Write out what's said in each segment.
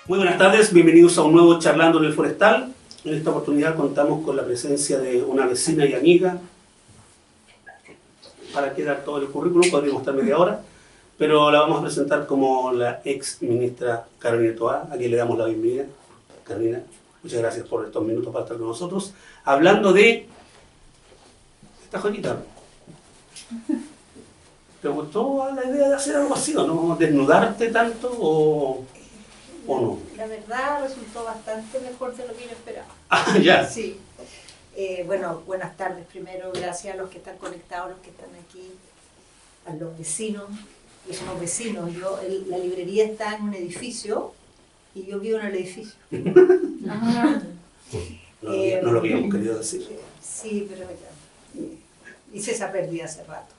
Muy buenas tardes, bienvenidos a un nuevo Charlando en el Forestal. En esta oportunidad contamos con la presencia de una vecina y amiga. ¿Para qué dar todo el currículum? Podríamos estar media hora, pero la vamos a presentar como la ex ministra Carolina Toá, a quien le damos la bienvenida. Carolina, muchas gracias por estos minutos para estar con nosotros, hablando de esta joyita. ¿Te gustó la idea de hacer algo así o no? ¿Desnudarte tanto o no? La verdad resultó bastante mejor de lo que yo esperaba. Ah, ya. Sí. Bueno, buenas tardes primero, gracias a los que están conectados, los que están aquí, a los vecinos, que somos vecinos. La librería está en un edificio y yo vivo en el edificio. No lo habíamos querido decir. Sí, pero ya, hice esa pérdida hace rato.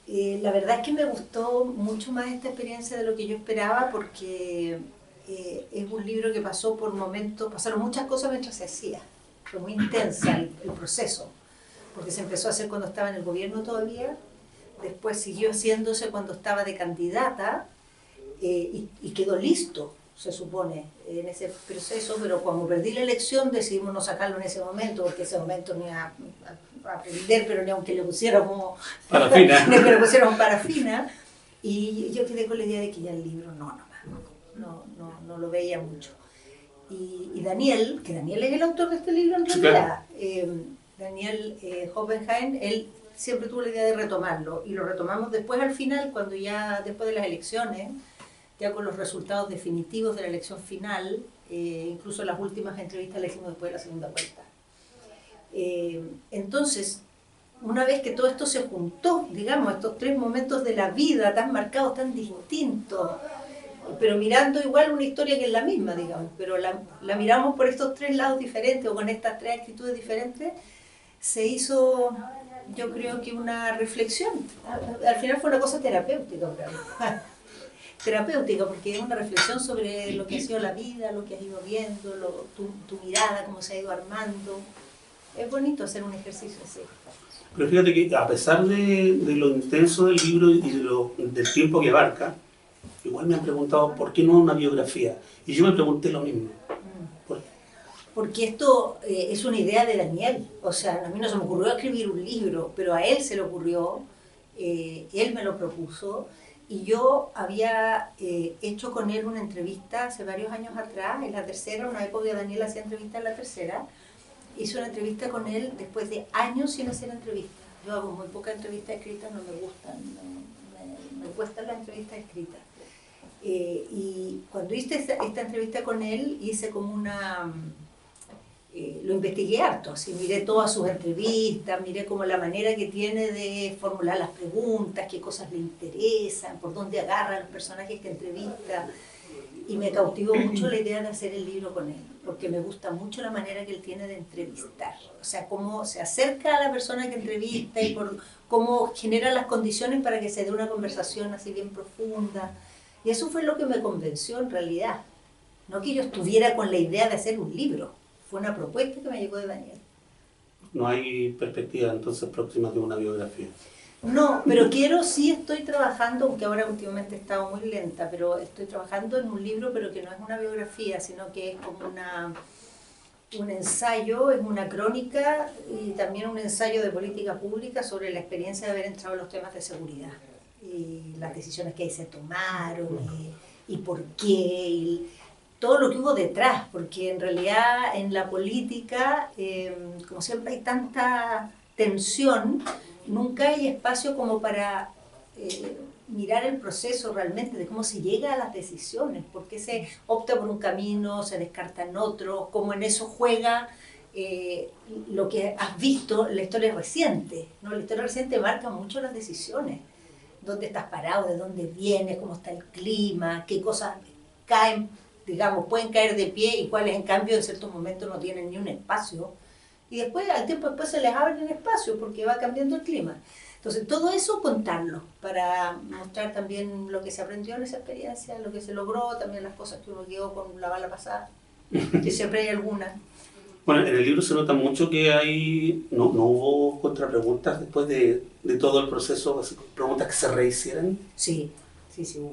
La verdad es que me gustó mucho más esta experiencia de lo que yo esperaba porque es un libro que pasó por momentos, pasaron muchas cosas mientras se hacía. Fue muy intensa el proceso, porque se empezó a hacer cuando estaba en el gobierno todavía, después siguió haciéndose cuando estaba de candidata y quedó listo, se supone, en ese proceso, pero cuando perdí la elección decidimos no sacarlo en ese momento, porque ese momento no iba a aprender, pero ni aunque le pusiéramos parafina. ni que le pusiéramos parafina, y yo quedé con la idea de que ya el libro no lo veía mucho. Y Daniel, que Daniel es el autor de este libro en realidad, Daniel Oppenheim, él siempre tuvo la idea de retomarlo, y lo retomamos después al final, cuando ya después de las elecciones, ya con los resultados definitivos de la elección final, incluso las últimas entrevistas las hicimos después de la segunda vuelta. Entonces, una vez que todo esto se juntó, digamos, estos tres momentos de la vida tan marcados, tan distintos, pero mirando igual una historia que es la misma, digamos, pero la miramos por estos tres lados diferentes o con estas tres actitudes diferentes, se hizo, yo creo que una reflexión. Al final fue una cosa terapéutica, terapéutica, porque es una reflexión sobre lo que ha sido la vida, lo que has ido viendo, tu mirada, cómo se ha ido armando. Es bonito hacer un ejercicio así. Pero fíjate que a pesar de lo intenso del libro y del tiempo que abarca, igual me han preguntado por qué no una biografía. Y yo me pregunté lo mismo. Porque esto es una idea de Daniel. O sea, a mí no se me ocurrió escribir un libro, pero a él se le ocurrió, él me lo propuso, y yo había hecho con él una entrevista hace varios años atrás, en La Tercera, una época que Daniel hacía entrevistas en La Tercera. Hice una entrevista con él después de años sin hacer entrevistas. Yo hago muy pocas entrevistas escritas, no me gustan, me cuestan las entrevistas escritas. Y cuando hice esta entrevista con él, hice como lo investigué harto, así, miré todas sus entrevistas, miré como la manera que tiene de formular las preguntas, qué cosas le interesan, por dónde agarra los personajes que entrevista. Y me cautivó mucho la idea de hacer el libro con él, porque me gusta mucho la manera que él tiene de entrevistar. O sea, cómo se acerca a la persona que entrevista y cómo genera las condiciones para que se dé una conversación así bien profunda. Y eso fue lo que me convenció en realidad. No que yo estuviera con la idea de hacer un libro, fue una propuesta que me llegó de Daniel. No hay perspectiva entonces próxima de una biografía. No, pero sí estoy trabajando, aunque ahora últimamente he estado muy lenta, pero estoy trabajando en un libro, pero que no es una biografía, sino que es como un ensayo, es una crónica y también un ensayo de política pública sobre la experiencia de haber entrado en los temas de seguridad y las decisiones que ahí se tomaron y por qué, y todo lo que hubo detrás, porque en realidad en la política, como siempre hay tanta tensión, nunca hay espacio como para mirar el proceso realmente de cómo se llega a las decisiones, por qué se opta por un camino, se descartan otros, cómo en eso juega lo que has visto en la historia reciente, ¿no? La historia reciente marca mucho las decisiones, dónde estás parado, de dónde vienes, cómo está el clima, qué cosas caen, digamos, pueden caer de pie y cuáles en cambio en ciertos momentos no tienen ni un espacio. Y después, al tiempo después se les abre el espacio porque va cambiando el clima. Entonces, todo eso contarlo para mostrar también lo que se aprendió en esa experiencia, lo que se logró, también las cosas que uno quedó con la bala pasada, que siempre hay algunas. Bueno, en el libro se nota mucho que no hubo contrapreguntas después de todo el proceso, así, preguntas que se rehicieran. Sí, sí hubo.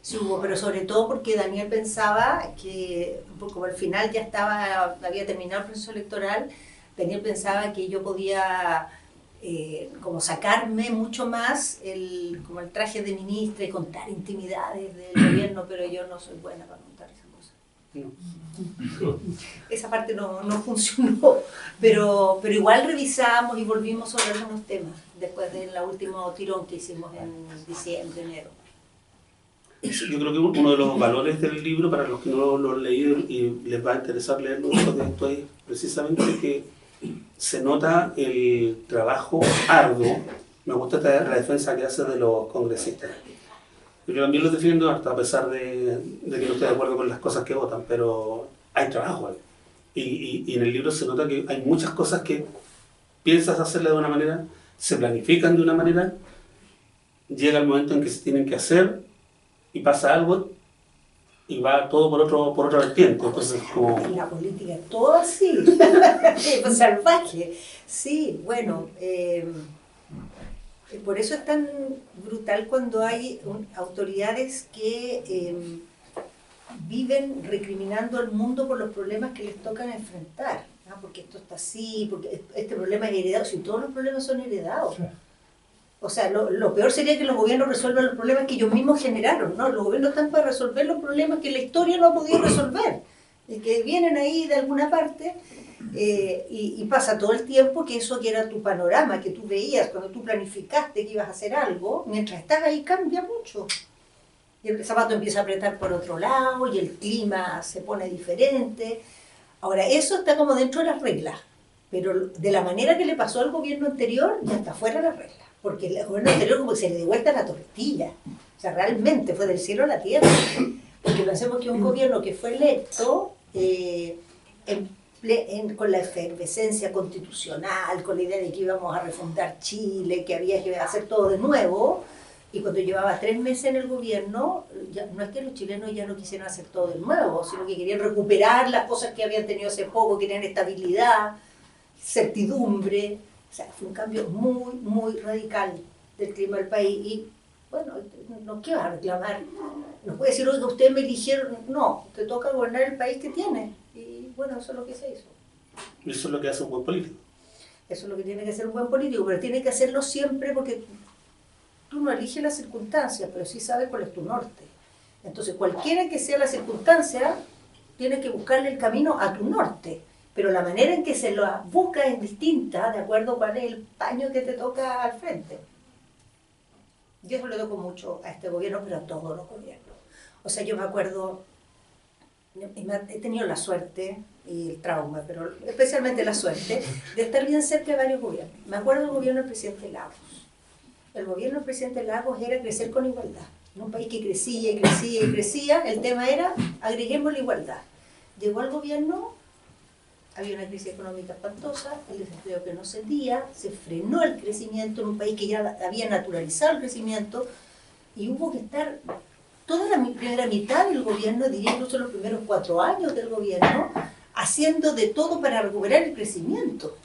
Sí hubo, pero sobre todo porque Daniel pensaba que, como al final ya había terminado el proceso electoral, Daniel pensaba que yo podía como sacarme mucho más como el traje de ministra y contar intimidades del gobierno, pero yo no soy buena para contar esas cosas. No. Esa parte no funcionó, pero igual revisamos y volvimos sobre algunos temas después del último tirón que hicimos en diciembre, enero. Yo creo que uno de los valores del libro, para los que no lo han leído y les va a interesar leerlo después de esto, es precisamente que se nota el trabajo arduo. Me gusta la defensa que hace de los congresistas. Yo también los defiendo, hasta a pesar de que no estoy de acuerdo con las cosas que votan, pero hay trabajo ahí. Y en el libro se nota que hay muchas cosas que piensas hacerlas de una manera, se planifican de una manera, llega el momento en que se tienen que hacer y pasa algo y va todo por otra vertiente. Entonces, como... La política es todo así, pues salvaje. Sí, bueno, por eso es tan brutal cuando hay autoridades que viven recriminando al mundo por los problemas que les tocan enfrentar. ¿No? Porque esto está así, porque este problema es heredado, si todos los problemas son heredados. Sí. O sea, lo peor sería que los gobiernos resuelvan los problemas que ellos mismos generaron, ¿no? Los gobiernos están para resolver los problemas que la historia no ha podido resolver, y que vienen ahí de alguna parte, y pasa todo el tiempo que eso que era tu panorama, que tú veías cuando tú planificaste que ibas a hacer algo, mientras estás ahí cambia mucho. Y el zapato empieza a apretar por otro lado, y el clima se pone diferente. Ahora, eso está como dentro de las reglas, pero de la manera que le pasó al gobierno anterior, ya está fuera de las reglas. Porque el gobierno anterior como que se le dio vuelta la tortilla. O sea, realmente fue del cielo a la tierra. Porque pensemos que un gobierno que fue electo con la efervescencia constitucional, con la idea de que íbamos a refundar Chile, que había que hacer todo de nuevo, y cuando llevaba 3 meses en el gobierno, ya, no es que los chilenos ya no quisieran hacer todo de nuevo, sino que querían recuperar las cosas que habían tenido hace poco, querían estabilidad, certidumbre. O sea, fue un cambio muy, muy radical del clima del país. Y, bueno, no ¿qué vas a reclamar? No puede decir, oiga, ustedes me eligieron. No, te toca gobernar el país que tienes. Y, bueno, eso es lo que se hizo. Eso es lo que hace un buen político. Eso es lo que tiene que hacer un buen político, pero tiene que hacerlo siempre porque tú no eliges las circunstancias, pero sí sabes cuál es tu norte. Entonces, cualquiera que sea la circunstancia, tienes que buscarle el camino a tu norte. Pero la manera en que se lo busca es distinta, de acuerdo a cuál es el paño que te toca al frente. Yo eso le toco mucho a este gobierno, pero a todos los gobiernos. O sea, yo me acuerdo, he tenido la suerte y el trauma, pero especialmente la suerte, de estar bien cerca de varios gobiernos. Me acuerdo del gobierno del presidente Lagos. El gobierno del presidente Lagos era crecer con igualdad. En un país que crecía y crecía y crecía, el tema era agreguemos la igualdad. Llegó al gobierno... Había una crisis económica espantosa, el desempleo que no cedía, se frenó el crecimiento en un país que ya había naturalizado el crecimiento y hubo que estar toda la primera mitad del gobierno, diría incluso los primeros 4 años del gobierno, haciendo de todo para recuperar el crecimiento.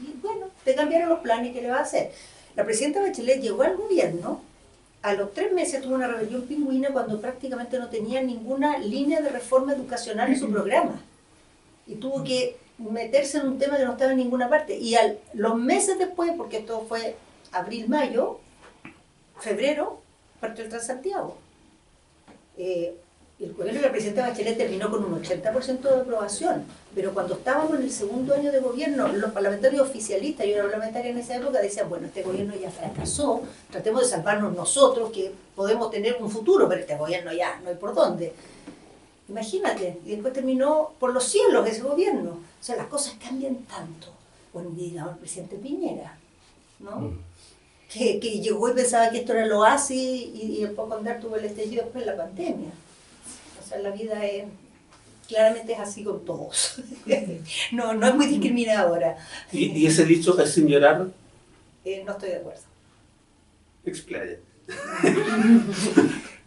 Y bueno, te cambiaron los planes, ¿qué le va a hacer? La presidenta Bachelet llegó al gobierno, a los 3 meses tuvo una rebelión pingüina cuando prácticamente no tenía ninguna línea de reforma educacional en su programa. Y tuvo que meterse en un tema que no estaba en ninguna parte. Y los meses después, porque esto fue abril, mayo, febrero, partió el Transantiago. El gobierno de la presidenta Bachelet terminó con un 80% de aprobación, pero cuando estábamos en el segundo año de gobierno, los parlamentarios oficialistas, yo era parlamentaria en esa época, decían, bueno, este gobierno ya fracasó, tratemos de salvarnos nosotros, que podemos tener un futuro, pero este gobierno ya no hay por dónde. Imagínate, y después terminó por los cielos ese gobierno. O sea, las cosas cambian tanto. Bueno, digamos el presidente Piñera, ¿no? Que llegó y pensaba que esto era lo oasis y el poco andar tuvo el estallido después de la pandemia. O sea, la vida claramente es así con todos. No es muy discriminadora. ¿Y ese dicho es sin llorar? No estoy de acuerdo. Explaya.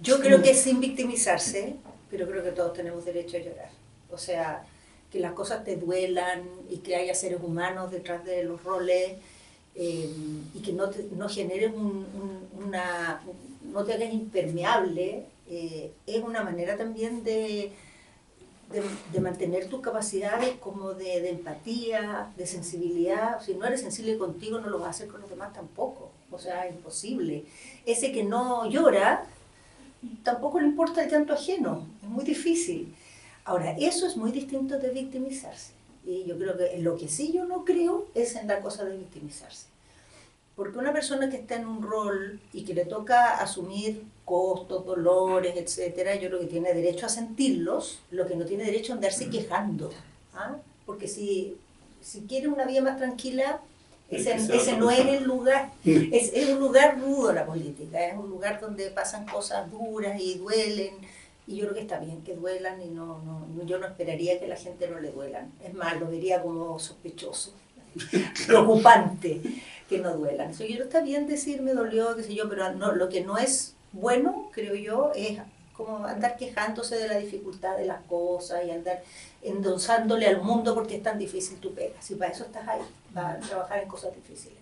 Yo creo que es sin victimizarse, pero creo que todos tenemos derecho a llorar. O sea, que las cosas te duelan y que haya seres humanos detrás de los roles y que no generes no te hagas impermeable, es una manera también de mantener tus capacidades como de empatía, de sensibilidad. Si no eres sensible contigo, no lo vas a hacer con los demás tampoco. O sea, es imposible. Ese que no llora, tampoco le importa el llanto ajeno. Es muy difícil. Ahora, eso es muy distinto de victimizarse. Y yo creo que en lo que sí yo no creo es en la cosa de victimizarse. Porque una persona que está en un rol y que le toca asumir costos, dolores, etcétera, yo creo que tiene derecho a sentirlos, lo que no tiene derecho a andarse quejando. ¿Ah? Porque si quiere una vida más tranquila, ese no es el lugar. Es un lugar rudo la política, es un lugar donde pasan cosas duras y duelen. Y yo creo que está bien que duelan y yo no esperaría que a la gente no le duelan. Es más, lo vería como sospechoso, preocupante que no duelan. Yo creo que está bien decir me dolió, qué sé yo, pero no, lo que no es bueno, creo yo, es como andar quejándose de la dificultad de las cosas y andar endulzándole al mundo porque es tan difícil tu pega. Si para eso estás ahí, para trabajar en cosas difíciles.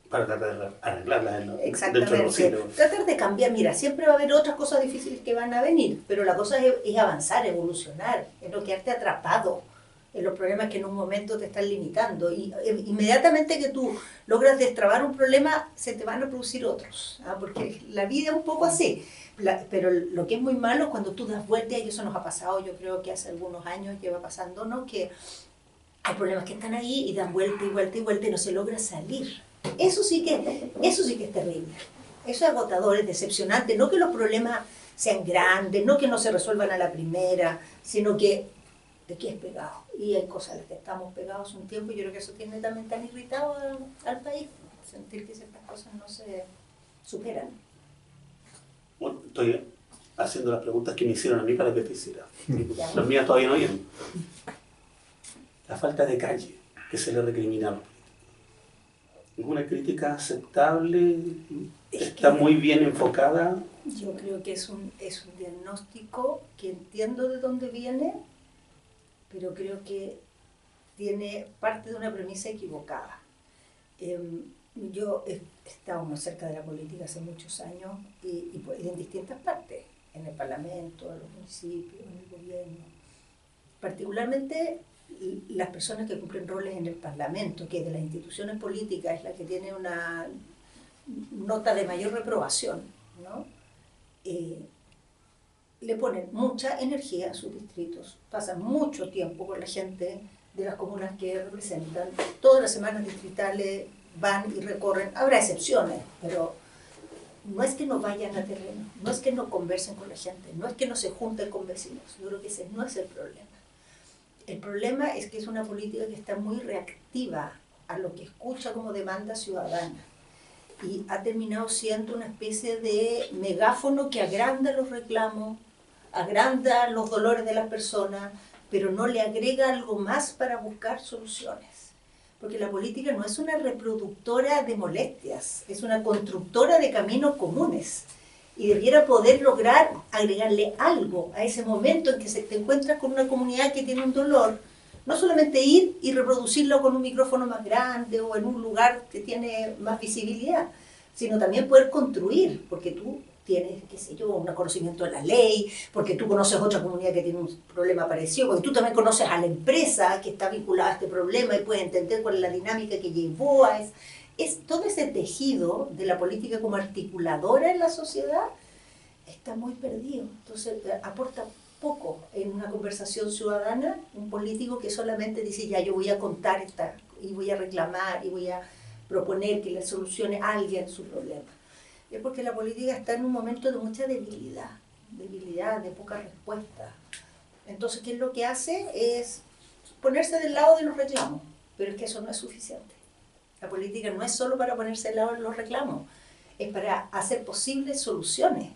Para tratar de arreglarlas Exactamente. dentro de lo posible. Tratar de cambiar. Mira, siempre va a haber otras cosas difíciles que van a venir, pero la cosa es avanzar, evolucionar, es no quedarte atrapado en los problemas que en un momento te están limitando. Y inmediatamente que tú logras destrabar un problema, se te van a producir otros. ¿Ah? Porque la vida es un poco así. Pero lo que es muy malo es cuando tú das vuelta, y eso nos ha pasado, yo creo que hace algunos años lleva pasando, ¿no? Que hay problemas que están ahí y dan vuelta y vuelta y vuelta y no se logra salir. Eso sí que es terrible. Eso es agotador, es decepcionante. No que los problemas sean grandes, no que no se resuelvan a la primera, sino que te quedes pegado. Y hay cosas a las que estamos pegados un tiempo y yo creo que eso tiene también tan irritado al país. Sentir que ciertas cosas no se superan. Bueno, estoy haciendo las preguntas que me hicieron a mí para que te hiciera. Las mías todavía no vienen. La falta de calle que se le recrimina a los políticos. ¿Es una crítica aceptable? ¿Está muy bien enfocada? Yo creo que es un diagnóstico que entiendo de dónde viene, pero creo que tiene parte de una premisa equivocada. Yo he estado muy cerca de la política hace muchos años y en distintas partes, en el Parlamento, en los municipios, en el gobierno. Particularmente las personas que cumplen roles en el Parlamento, que de las instituciones políticas es la que tiene una nota de mayor reprobación, ¿no? Le ponen mucha energía a sus distritos, pasan mucho tiempo con la gente de las comunas que representan, todas las semanas distritales van y recorren, habrá excepciones, pero no es que no vayan a terreno, no es que no conversen con la gente, no es que no se junten con vecinos, yo creo que ese no es el problema. El problema es que es una política que está muy reactiva a lo que escucha como demanda ciudadana y ha terminado siendo una especie de megáfono que agranda los reclamos, agranda los dolores de las personas, pero no le agrega algo más para buscar soluciones. Porque la política no es una reproductora de molestias, es una constructora de caminos comunes. Y debiera poder lograr agregarle algo a ese momento en que te encuentras con una comunidad que tiene un dolor. No solamente ir y reproducirlo con un micrófono más grande o en un lugar que tiene más visibilidad, sino también poder construir, porque tú tienes, qué sé yo, un conocimiento de la ley, porque tú conoces otra comunidad que tiene un problema parecido, porque tú también conoces a la empresa que está vinculada a este problema y puedes entender cuál es la dinámica que llevó a eso. Todo ese tejido de la política como articuladora en la sociedad está muy perdido. Entonces aporta poco en una conversación ciudadana un político que solamente dice ya yo voy a contar y voy a reclamar y voy a proponer que le solucione a alguien su problema. Es porque la política está en un momento de mucha debilidad, de poca respuesta. Entonces, ¿qué es lo que hace? Es ponerse del lado de los reclamos, pero es que eso no es suficiente. La política no es solo para ponerse del lado de los reclamos, es para hacer posibles soluciones,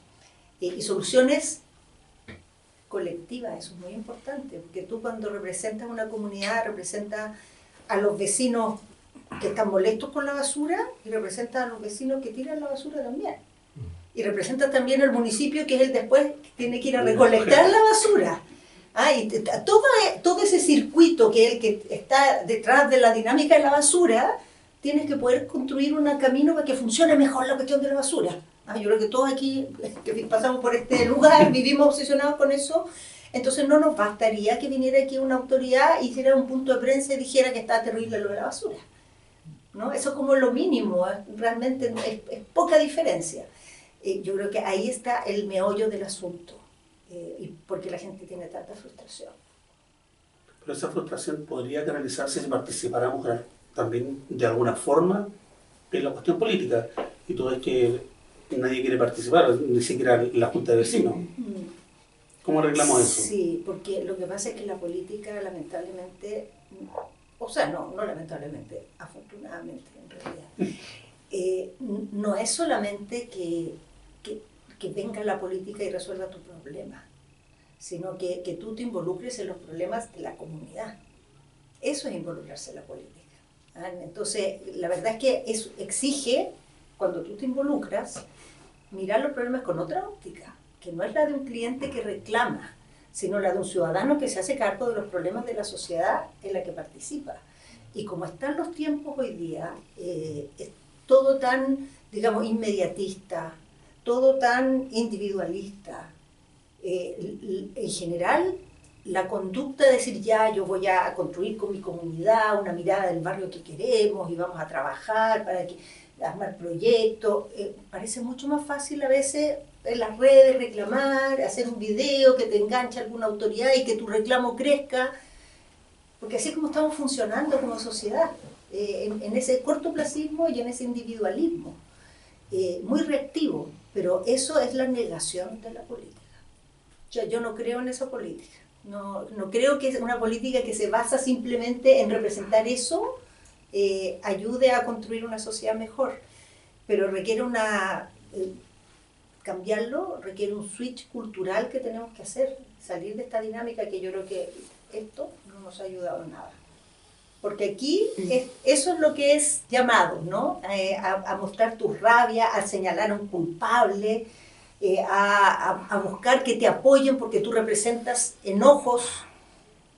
y soluciones colectivas, eso es muy importante, porque tú cuando representas una comunidad, representas a los vecinos que están molestos con la basura y representas a los vecinos que tiran la basura también. Y representas también al municipio que es el después que tiene que ir a recolectar la basura. Todo ese circuito que es el que está detrás de la dinámica de la basura, tienes que poder construir un camino para que funcione mejor la cuestión de la basura. Yo creo que todos aquí que pasamos por este lugar vivimos obsesionados con eso. Entonces no nos bastaría que viniera aquí una autoridad, hiciera un punto de prensa y dijera que está terrible lo de la basura, ¿no? Eso es como lo mínimo, realmente es poca diferencia. Yo creo que ahí está el meollo del asunto, y porque la gente tiene tanta frustración. Pero esa frustración podría canalizarse si participáramos también de alguna forma en la cuestión política. Y todo es que nadie quiere participar, ni siquiera la Junta de Vecinos. ¿Cómo arreglamos eso? Sí, porque lo que pasa es que la política, lamentablemente, o sea, no lamentablemente, afortunadamente en realidad, no es solamente que venga la política y resuelva tu problema, sino que tú te involucres en los problemas de la comunidad. Eso es involucrarse en la política. Entonces, la verdad es que eso exige, cuando tú te involucras, mirar los problemas con otra óptica, que no es la de un cliente que reclama, sino la de un ciudadano que se hace cargo de los problemas de la sociedad en la que participa. Y como están los tiempos hoy día, es todo tan, digamos, inmediatista, todo tan individualista. En general, la conducta de decir ya, yo voy a construir con mi comunidad una mirada del barrio que queremos y vamos a trabajar para armar proyectos, parece mucho más fácil a veces en las redes reclamar, hacer un video que te enganche a alguna autoridad y que tu reclamo crezca, porque así es como estamos funcionando como sociedad, en ese cortoplacismo y en ese individualismo, muy reactivo, pero eso es la negación de la política. Yo no creo en esa política, no creo que es una política que se basa simplemente en representar eso, ayude a construir una sociedad mejor, pero requiere cambiarlo, requiere un switch cultural que tenemos que hacer, salir de esta dinámica que yo creo que esto no nos ha ayudado en nada. Porque aquí eso es lo que es llamado, ¿no? A mostrar tu rabia, a señalar a un culpable, a buscar que te apoyen porque tú representas enojos,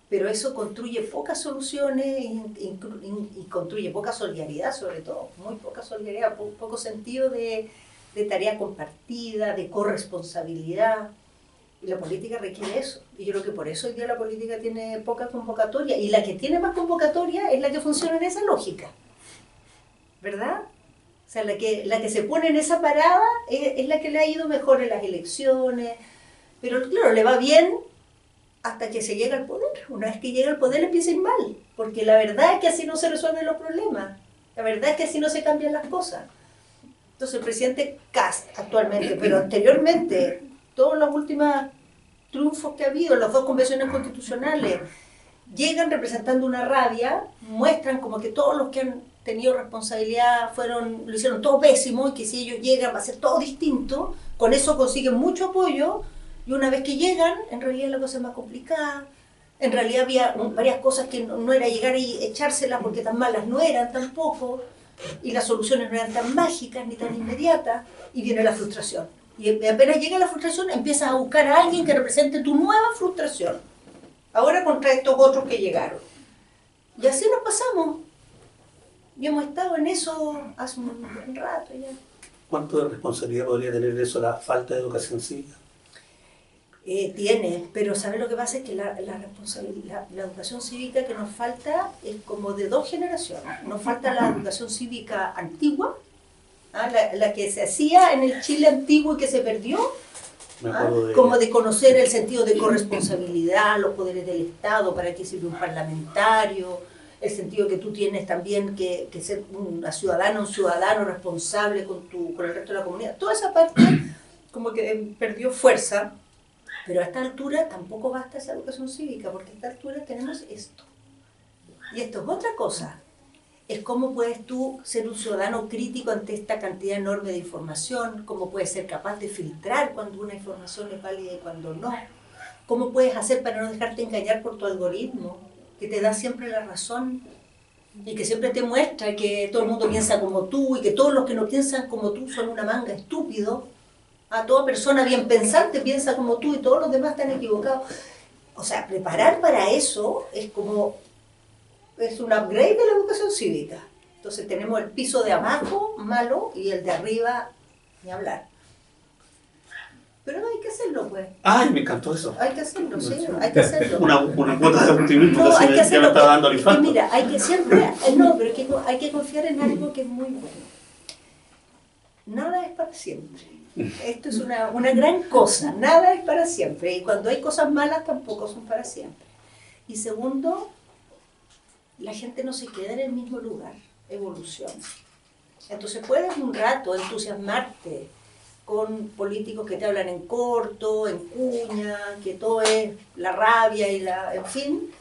pero eso construye pocas soluciones y construye poca solidaridad, sobre todo, muy poca solidaridad, poco sentido de tarea compartida, de corresponsabilidad. Y la política requiere eso. Y yo creo que por eso hoy día la política tiene poca convocatoria. Y la que tiene más convocatoria es la que funciona en esa lógica. ¿Verdad? O sea, la que se pone en esa parada es la que le ha ido mejor en las elecciones. Pero claro, le va bien hasta que se llega al poder. Una vez que llega al poder empieza a ir mal. Porque la verdad es que así no se resuelven los problemas. La verdad es que así no se cambian las cosas. Entonces el presidente Kast actualmente, pero anteriormente, todos los últimos triunfos que ha habido, las dos convenciones constitucionales, llegan representando una rabia, muestran como que todos los que han tenido responsabilidad lo hicieron todo pésimo y que si ellos llegan va a ser todo distinto, con eso consiguen mucho apoyo y una vez que llegan, en realidad la cosa es más complicada. En realidad había varias cosas que no era llegar y echárselas porque tan malas no eran tampoco, y las soluciones no eran tan mágicas ni tan inmediatas, y viene la frustración. Y apenas llega la frustración, empiezas a buscar a alguien que represente tu nueva frustración. Ahora contra estos otros que llegaron. Y así nos pasamos. Y hemos estado en eso hace un buen rato ya. ¿Cuánto de responsabilidad podría tener eso la falta de educación cívica? Tiene, pero ¿sabes lo que pasa? Es que la educación cívica que nos falta es como de dos generaciones. Nos falta la educación cívica antigua, la que se hacía en el Chile antiguo y que se perdió, como de conocer el sentido de corresponsabilidad, los poderes del Estado, para qué sirve un parlamentario, el sentido que tú tienes también que ser un ciudadano responsable con el resto de la comunidad. Toda esa parte como que perdió fuerza. Pero a esta altura tampoco basta esa educación cívica, porque a esta altura tenemos esto. Y esto es otra cosa. Es cómo puedes tú ser un ciudadano crítico ante esta cantidad enorme de información, cómo puedes ser capaz de filtrar cuando una información es válida y cuando no. Cómo puedes hacer para no dejarte engañar por tu algoritmo, que te da siempre la razón y que siempre te muestra que todo el mundo piensa como tú y que todos los que no piensan como tú son una manga estúpido. A toda persona bien pensante piensa como tú y todos los demás están equivocados. o sea, preparar para eso es un upgrade de la educación cívica. Entonces tenemos el piso de abajo malo y el de arriba ni hablar. Pero hay que hacerlo, pues. ¡Ay, me encantó eso! Hay que hacerlo, sí, hay que hacerlo. Una cuota de optimismo No, hay que ya me hacerlo. estaba dando el Es que infarto. mira, hay que siempre, no, pero hay que confiar en algo que es muy bueno. Nada es para siempre. Esto es una gran cosa, nada es para siempre. Y cuando hay cosas malas tampoco son para siempre. Y segundo, la gente no se queda en el mismo lugar, evoluciona. Entonces puedes un rato entusiasmarte con políticos que te hablan en corto, en cuña, que todo es la rabia y en fin,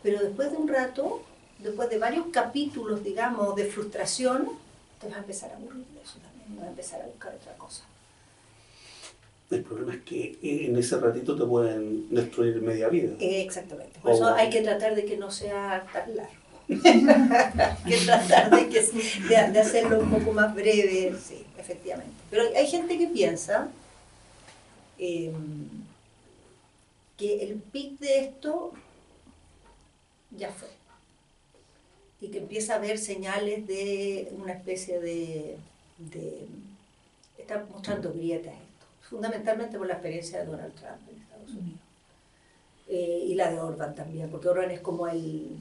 pero después de un rato, después de varios capítulos, digamos, de frustración, te vas a empezar a aburrir de eso también, vas a empezar a buscar otra cosa. El problema es que en ese ratito te pueden destruir media vida. Exactamente, por eso hay que tratar de que no sea tan largo. Hay que tratar de hacerlo un poco más breve, sí, efectivamente. Pero hay gente que piensa que el pic de esto ya fue. Y que empieza a haber señales de una especie de está mostrando grietas esto, fundamentalmente por la experiencia de Donald Trump en Estados Unidos. Y la de Orbán también, porque Orbán es como el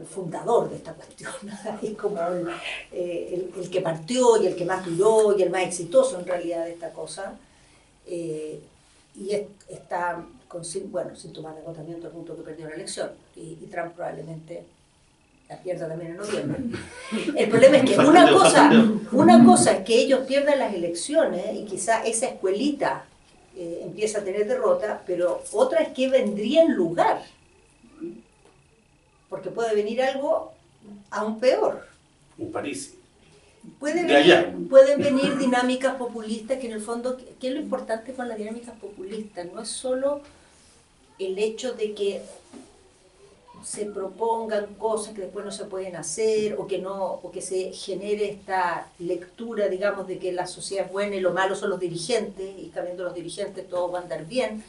fundador de esta cuestión, es como el que partió y el que más duró y el más exitoso en realidad de esta cosa. Y está sin tomar agotamiento al punto que perdió la elección. Y Trump probablemente la pierda también en noviembre. El problema es que una cosa es que ellos pierdan las elecciones y quizá esa escuelita empieza a tener derrota, pero otra es que vendría en lugar. Porque puede venir algo aún peor. En París. Pueden venir dinámicas populistas que en el fondo, ¿qué es lo importante con las dinámicas populistas? No es solo el hecho de que se propongan cosas que después no se pueden hacer o que se genere esta lectura, digamos, de que la sociedad es buena y lo malo son los dirigentes y cambiando los dirigentes todo va a andar bien,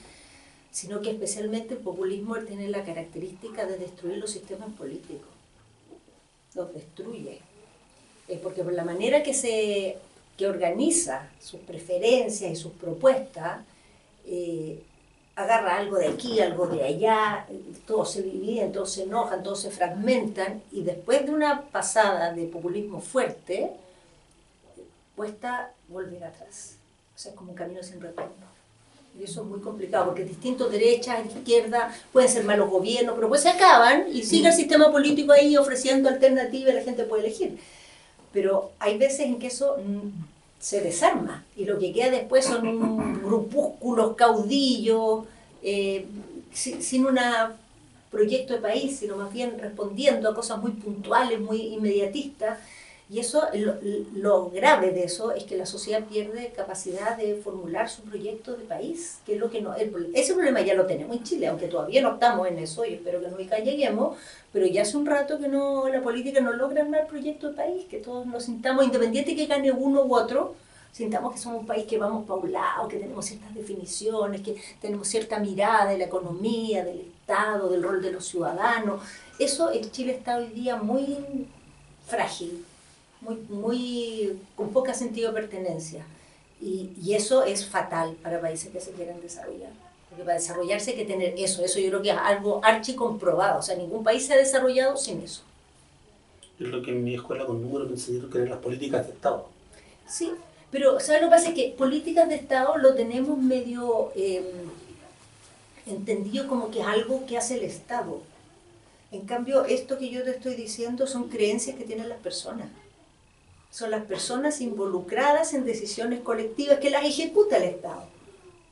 sino que especialmente el populismo tiene la característica de destruir los sistemas políticos. Los destruye. Porque por la manera que organiza sus preferencias y sus propuestas, agarra algo de aquí, algo de allá, todos se dividen, todos se enojan, todos se fragmentan, y después de una pasada de populismo fuerte, cuesta volver atrás. O sea, es como un camino sin retorno. Y eso es muy complicado, porque distintos derechas, izquierda, pueden ser malos gobiernos, pero pues se acaban y sigue el sistema político ahí ofreciendo alternativas y la gente puede elegir. Pero hay veces en que eso se desarma y lo que queda después son grupúsculos caudillos, sin un proyecto de país, sino más bien respondiendo a cosas muy puntuales, muy inmediatistas. Y eso, lo grave de eso es que la sociedad pierde capacidad de formular su proyecto de país, que es lo que no, ese problema ya lo tenemos en Chile, aunque todavía no estamos en eso y espero que nunca lleguemos, pero ya hace un rato que la política no logra armar proyecto de país, que todos nos sintamos, independiente que gane uno u otro, sintamos que somos un país que vamos para un lado, que tenemos ciertas definiciones, que tenemos cierta mirada de la economía, del Estado, del rol de los ciudadanos. Eso en Chile está hoy día muy frágil. Muy con poco sentido de pertenencia y eso es fatal para países que se quieran desarrollar, porque para desarrollarse hay que tener eso yo creo que es algo archicomprobado, o sea, ningún país se ha desarrollado sin eso. Es lo que en mi escuela con números me enseñaron que eran las políticas de Estado. Sí, pero ¿sabes lo que pasa? Es que políticas de Estado lo tenemos medio entendido como que es algo que hace el Estado. En cambio, esto que yo te estoy diciendo son creencias que tienen las personas. Son las personas involucradas en decisiones colectivas que las ejecuta el Estado,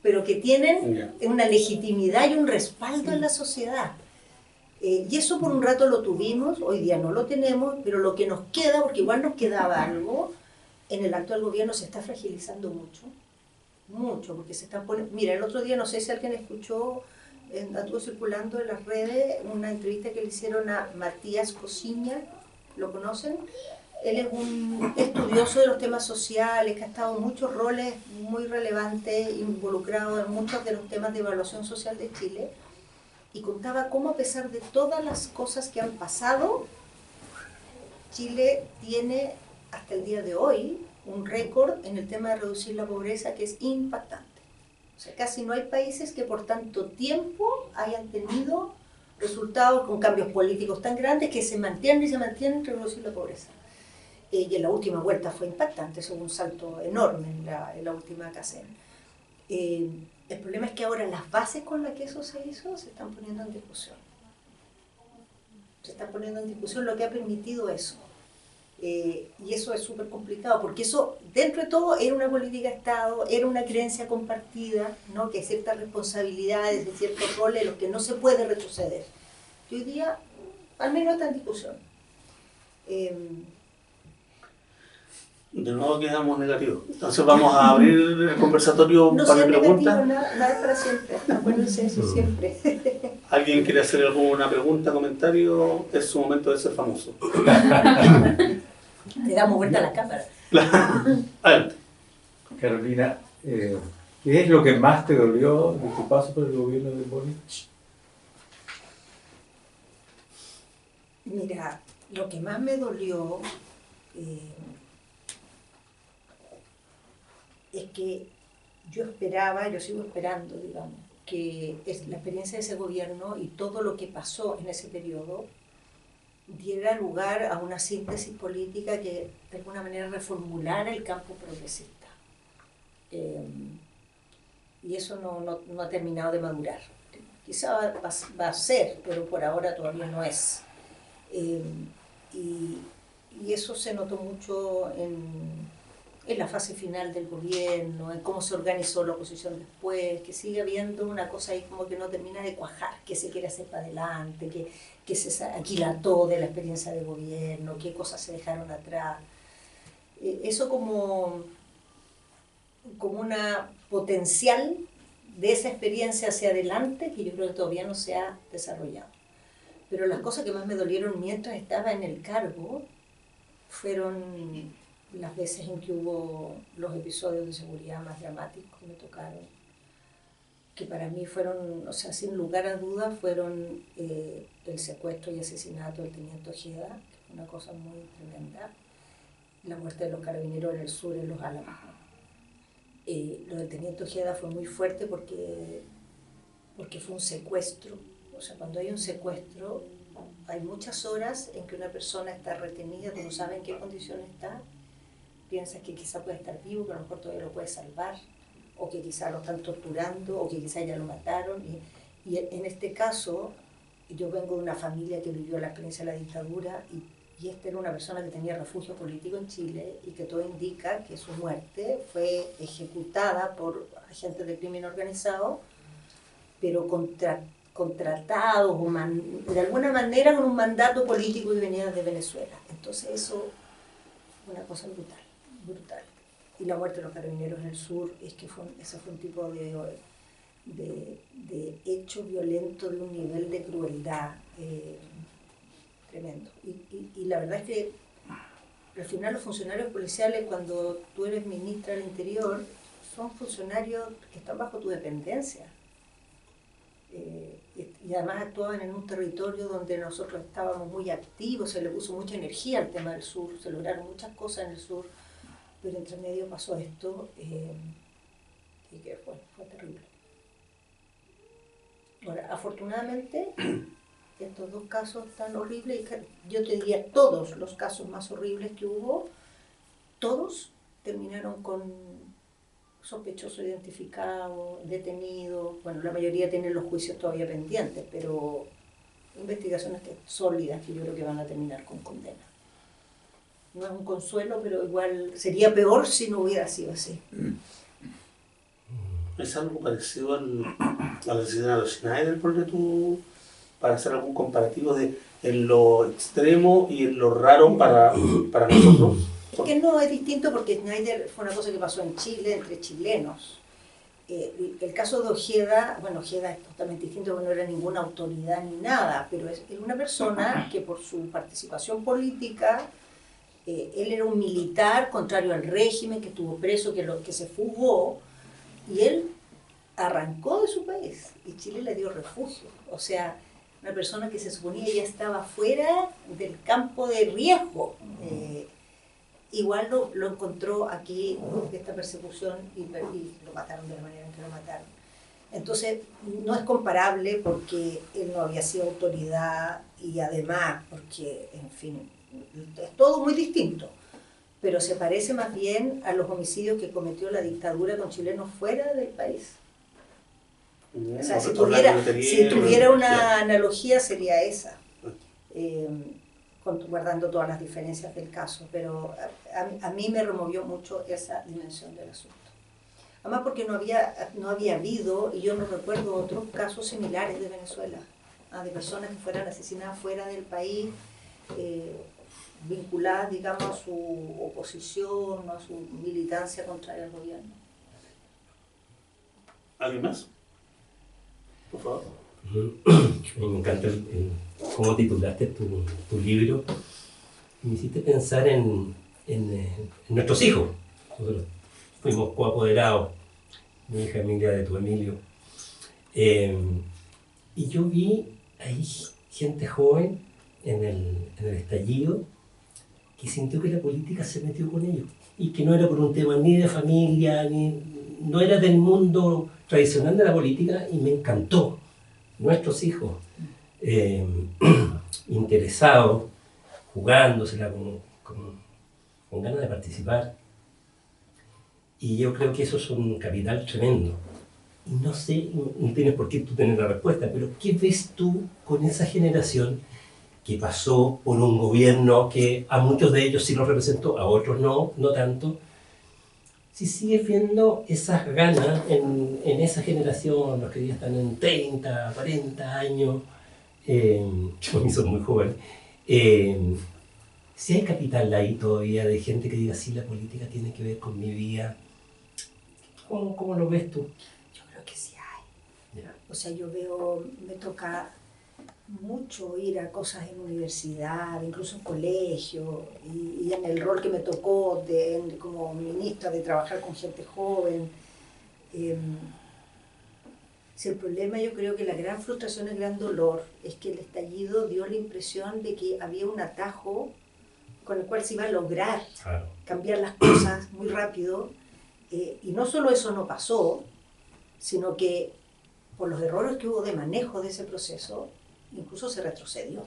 pero que tienen una legitimidad y un respaldo en la sociedad. Y eso por un rato lo tuvimos, hoy día no lo tenemos, pero lo que nos queda, porque igual nos quedaba algo, en el actual gobierno se está fragilizando mucho, porque se están poniendo... Mira, el otro día, no sé si alguien escuchó, estuvo circulando en las redes una entrevista que le hicieron a Matías Cosiña, ¿lo conocen? Él es un estudioso de los temas sociales, que ha estado en muchos roles muy relevantes, involucrado en muchos de los temas de evaluación social de Chile, y contaba cómo a pesar de todas las cosas que han pasado, Chile tiene hasta el día de hoy un récord en el tema de reducir la pobreza que es impactante. O sea, casi no hay países que por tanto tiempo hayan tenido resultados con cambios políticos tan grandes que se mantienen en reducir la pobreza. Y en la última vuelta fue impactante, eso fue un salto enorme en la última CACEN. El problema es que ahora las bases con las que eso se hizo se están poniendo en discusión. Se está poniendo en discusión lo que ha permitido eso. Y eso es súper complicado, porque eso, dentro de todo, era una política de Estado, era una creencia compartida, ¿no? Que hay ciertas responsabilidades, de ciertos roles en los que no se puede retroceder. Y hoy día, al menos está en discusión. De nuevo quedamos negativos. Entonces vamos a abrir el conversatorio no para preguntas. Nada es para siempre. Acuérdense eso siempre. ¿Alguien quiere hacer alguna pregunta, comentario? Es su momento de ser famoso. Le damos vuelta a la cámara. Adelante. Carolina, ¿qué es lo que más te dolió de tu paso por el gobierno de Boric? Mira, lo que más me dolió es que yo sigo esperando, digamos, que la experiencia de ese gobierno y todo lo que pasó en ese periodo diera lugar a una síntesis política que de alguna manera reformulara el campo progresista. Y eso no ha terminado de madurar. Quizá va a ser, pero por ahora todavía no es. Y eso se notó mucho en la fase final del gobierno, en cómo se organizó la oposición después, que sigue habiendo una cosa ahí como que no termina de cuajar, que se quiere hacer para adelante, que se aquilató de la experiencia de gobierno, qué cosas se dejaron atrás. Eso como una potencial de esa experiencia hacia adelante que yo creo que todavía no se ha desarrollado. Pero las cosas que más me dolieron mientras estaba en el cargo fueron las veces en que hubo los episodios de seguridad más dramáticos que me tocaron, que para mí fueron, o sea, sin lugar a dudas, fueron el secuestro y asesinato del teniente Ojeda, que fue una cosa muy tremenda, la muerte de los carabineros en el sur, en Los Álamos. Lo del teniente Ojeda fue muy fuerte porque fue un secuestro. O sea, cuando hay un secuestro, hay muchas horas en que una persona está retenida, tú no sabes en qué condición está, piensas que quizá puede estar vivo, que a lo mejor todavía lo puede salvar, o que quizá lo están torturando, o que quizá ya lo mataron. Y en este caso, yo vengo de una familia que vivió la experiencia de la dictadura, y esta era una persona que tenía refugio político en Chile, y que todo indica que su muerte fue ejecutada por agentes del crimen organizado, pero contratados o de alguna manera con un mandato político que venía de Venezuela. Entonces eso fue una cosa brutal. Y la muerte de los carabineros en el sur, ese fue un tipo de hecho violento de un nivel de crueldad tremendo. Y la verdad es que al final los funcionarios policiales, cuando tú eres ministra del Interior, son funcionarios que están bajo tu dependencia. Y además actuaban en un territorio donde nosotros estábamos muy activos, se le puso mucha energía al tema del sur, se lograron muchas cosas en el sur, pero entre medio pasó esto y que fue terrible. Ahora, afortunadamente, estos dos casos tan horribles, yo te diría todos los casos más horribles que hubo, todos terminaron con sospechoso identificado, detenido. Bueno, la mayoría tienen los juicios todavía pendientes, pero investigaciones sólidas que yo creo que van a terminar con condena. No es un consuelo, pero igual sería peor si no hubiera sido así. ¿Es algo parecido al asesinato de Schneider, porque tú, para hacer algún comparativo en lo extremo y en lo raro para nosotros? Que no, es distinto porque Schneider fue una cosa que pasó en Chile, entre chilenos. El caso de Ojeda, bueno, Ojeda es totalmente distinto porque no era ninguna autoridad ni nada, pero es una persona que por su participación política Él era un militar contrario al régimen, que estuvo preso, que se fugó, y él arrancó de su país, y Chile le dio refugio. O sea, una persona que se suponía ya estaba fuera del campo de riesgo, igual lo encontró aquí, esta persecución, y lo mataron de la manera en que lo mataron. Entonces, no es comparable porque él no había sido autoridad y además porque, en fin, es todo muy distinto. Pero se parece más bien a los homicidios que cometió la dictadura con chilenos fuera del país. O sea, si tuviera una analogía sería esa, guardando todas las diferencias del caso. Pero a mí me removió mucho esa dimensión del asunto. Además porque no había habido, y yo no recuerdo otros casos similares de Venezuela, de personas que fueran asesinadas fuera del país, vinculadas, digamos, a su oposición, a su militancia contra el gobierno. ¿Alguien más? Por favor. Me encanta cómo titulaste tu libro. Me hiciste pensar en nuestros hijos. Nosotros fuimos coapoderados, mi hija Emilia de tu Emilio. Y yo vi ahí gente joven en el estallido que sintió que la política se metió con ellos y que no era por un tema ni de familia, no era del mundo tradicional de la política, y me encantó. Nuestros hijos interesados, jugándosela con ganas de participar. Y yo creo que eso es un capital tremendo. Y no sé, no tienes por qué tú tener la respuesta, pero ¿qué ves tú con esa generación que pasó por un gobierno que a muchos de ellos sí los representó, a otros no tanto? Si sigues viendo esas ganas en esa generación, los que ya están en 30, 40 años, yo me son muy jóvenes, si hay capital ahí todavía de gente que diga, sí, la política tiene que ver con mi vida. ¿Cómo lo ves tú? Yo creo que sí hay. Yeah. O sea, me toca mucho ir a cosas en universidad, incluso en colegio, y en el rol que me tocó como ministra de trabajar con gente joven. Si el problema, yo creo que la gran frustración, el gran dolor, es que el estallido dio la impresión de que había un atajo con el cual se iba a lograr cambiar las cosas muy rápido. Y no solo eso no pasó, sino que por los errores que hubo de manejo de ese proceso, incluso se retrocedió.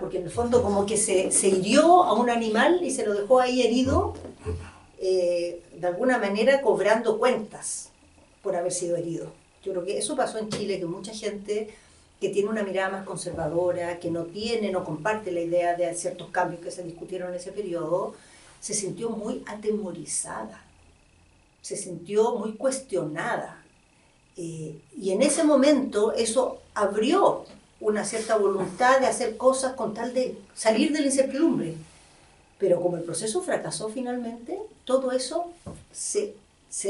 Porque en el fondo como que se hirió a un animal y se lo dejó ahí herido, de alguna manera cobrando cuentas por haber sido herido. Yo creo que eso pasó en Chile, que mucha gente que tiene una mirada más conservadora, que no comparte la idea de ciertos cambios que se discutieron en ese periodo, se sintió muy atemorizada, se sintió muy cuestionada. Y en ese momento eso abrió una cierta voluntad de hacer cosas con tal de salir de la incertidumbre. Pero como el proceso fracasó finalmente, todo eso se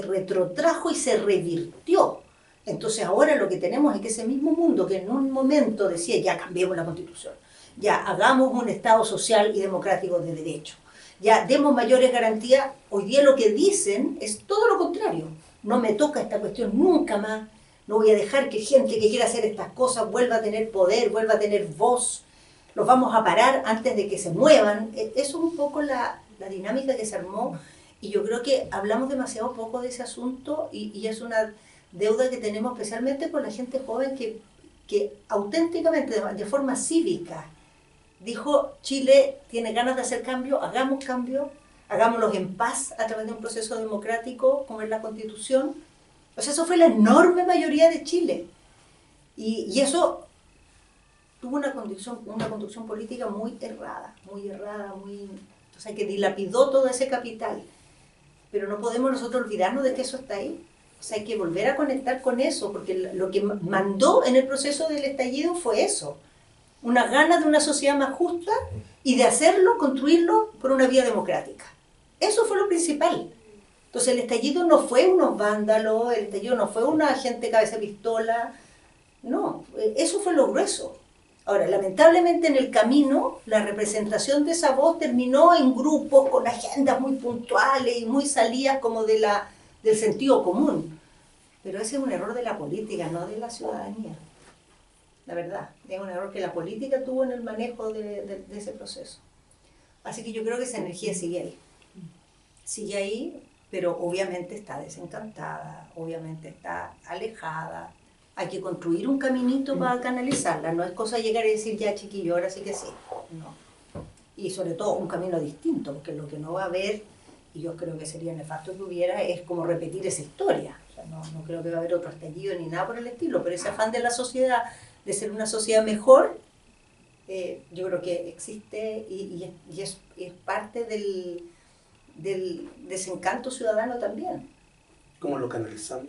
retrotrajo y se revirtió. Entonces ahora lo que tenemos es que ese mismo mundo que en un momento decía, ya cambiemos la Constitución, ya hagamos un Estado social y democrático de derecho, ya demos mayores garantías, hoy día lo que dicen es todo lo contrario. No me toca esta cuestión nunca más, no voy a dejar que gente que quiera hacer estas cosas vuelva a tener poder, vuelva a tener voz, los vamos a parar antes de que se muevan. Eso es un poco la dinámica que se armó, y yo creo que hablamos demasiado poco de ese asunto, y es una deuda que tenemos especialmente con la gente joven que auténticamente, de forma cívica, dijo, Chile tiene ganas de hacer cambio, hagámoslos en paz a través de un proceso democrático como es la Constitución. O sea, eso fue la enorme mayoría de Chile. Y eso tuvo una conducción política muy errada, o sea, que dilapidó todo ese capital. Pero no podemos nosotros olvidarnos de que eso está ahí. O sea, hay que volver a conectar con eso, porque lo que mandó en el proceso del estallido fue eso. Una gana de una sociedad más justa y de hacerlo, construirlo por una vía democrática. Eso fue lo principal. Entonces el estallido no fue unos vándalos, el estallido no fue una gente cabeza de pistola, no, eso fue lo grueso. Ahora, lamentablemente en el camino, la representación de esa voz terminó en grupos con agendas muy puntuales y muy salidas como del sentido común. Pero ese es un error de la política, no de la ciudadanía. La verdad, es un error que la política tuvo en el manejo de ese proceso. Así que yo creo que esa energía sigue ahí. Sigue ahí, pero obviamente está desencantada, obviamente está alejada. Hay que construir un caminito para canalizarla. No es cosa de llegar y decir, ya chiquillo, ahora sí que sí. No. Y sobre todo un camino distinto, porque lo que no va a haber, y yo creo que sería nefasto que hubiera, es como repetir esa historia. O sea, no creo que va a haber otro estallido ni nada por el estilo, pero ese afán de la sociedad, de ser una sociedad mejor, yo creo que existe y es parte del desencanto ciudadano también. ¿Cómo lo canalizamos?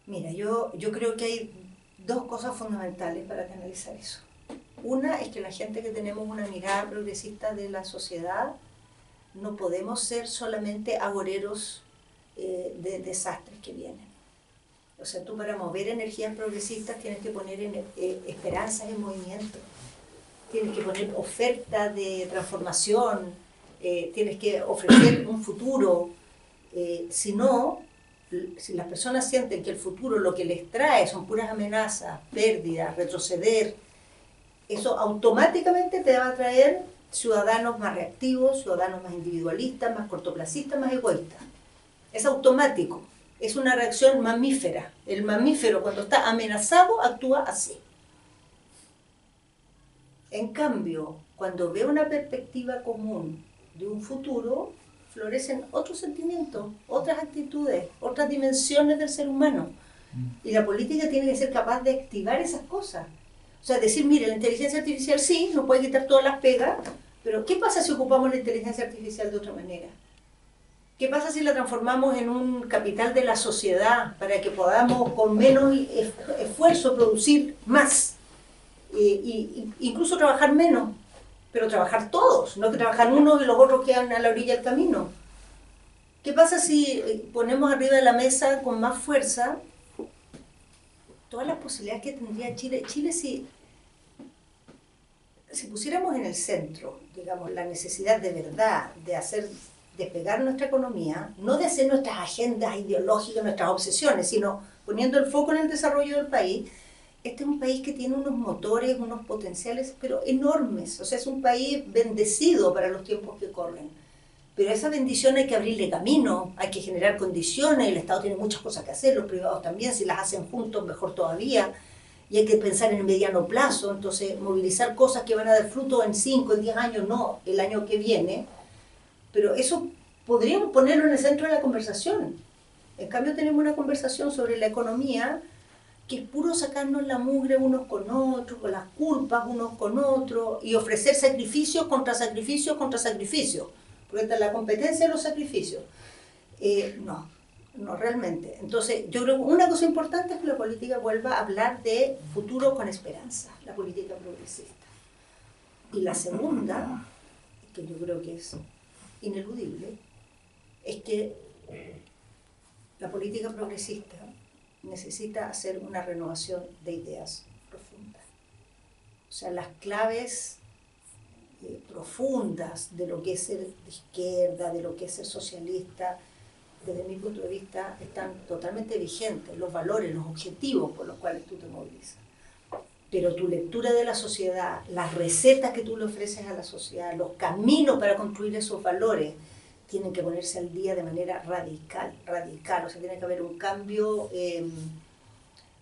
Mira, yo creo que hay dos cosas fundamentales para canalizar eso. Una es que la gente que tenemos una mirada progresista de la sociedad no podemos ser solamente agoreros de desastres que vienen. O sea, tú para mover energías progresistas tienes que poner esperanzas en movimiento, tienes que poner oferta de transformación, tienes que ofrecer un futuro. Si no, si las personas sienten que el futuro lo que les trae son puras amenazas, pérdidas, retroceder, eso automáticamente te va a traer ciudadanos más reactivos, ciudadanos más individualistas, más cortoplacistas, más egoístas. Es automático, es una reacción mamífera. El mamífero cuando está amenazado actúa así. En cambio, cuando ve una perspectiva común de un futuro, florecen otros sentimientos, otras actitudes, otras dimensiones del ser humano. Y la política tiene que ser capaz de activar esas cosas. O sea, decir, mire, la inteligencia artificial sí, nos puede quitar todas las pegas, pero ¿qué pasa si ocupamos la inteligencia artificial de otra manera? ¿Qué pasa si la transformamos en un capital de la sociedad para que podamos con menos esfuerzo producir más? Incluso trabajar menos, pero trabajar todos, no que trabajan unos y los otros quedan a la orilla del camino. ¿Qué pasa si ponemos arriba de la mesa con más fuerza todas las posibilidades que tendría Chile? Chile, si pusiéramos en el centro, digamos, la necesidad de verdad de hacer despegar nuestra economía, no de hacer nuestras agendas ideológicas, nuestras obsesiones, sino poniendo el foco en el desarrollo del país. Este es un país que tiene unos motores, unos potenciales, pero enormes. O sea, es un país bendecido para los tiempos que corren. Pero a esa bendición hay que abrirle camino, hay que generar condiciones, el Estado tiene muchas cosas que hacer, los privados también, si las hacen juntos mejor todavía, y hay que pensar en el mediano plazo, entonces movilizar cosas que van a dar fruto en 5, en 10 años, no el año que viene, pero eso podríamos ponerlo en el centro de la conversación. En cambio tenemos una conversación sobre la economía que es puro sacarnos la mugre unos con otros, con las culpas unos con otros, y ofrecer sacrificios contra sacrificios contra sacrificios. Porque esta es la competencia de los sacrificios. No realmente. Entonces, yo creo que una cosa importante es que la política vuelva a hablar de futuro con esperanza, la política progresista. Y la segunda, que yo creo que es ineludible, es que la política progresista necesita hacer una renovación de ideas profundas. O sea, las claves profundas de lo que es ser de izquierda, de lo que es ser socialista, desde mi punto de vista, están totalmente vigentes, los valores, los objetivos por los cuales tú te movilizas. Pero tu lectura de la sociedad, las recetas que tú le ofreces a la sociedad, los caminos para construir esos valores, tienen que ponerse al día de manera radical. O sea, tiene que haber un cambio,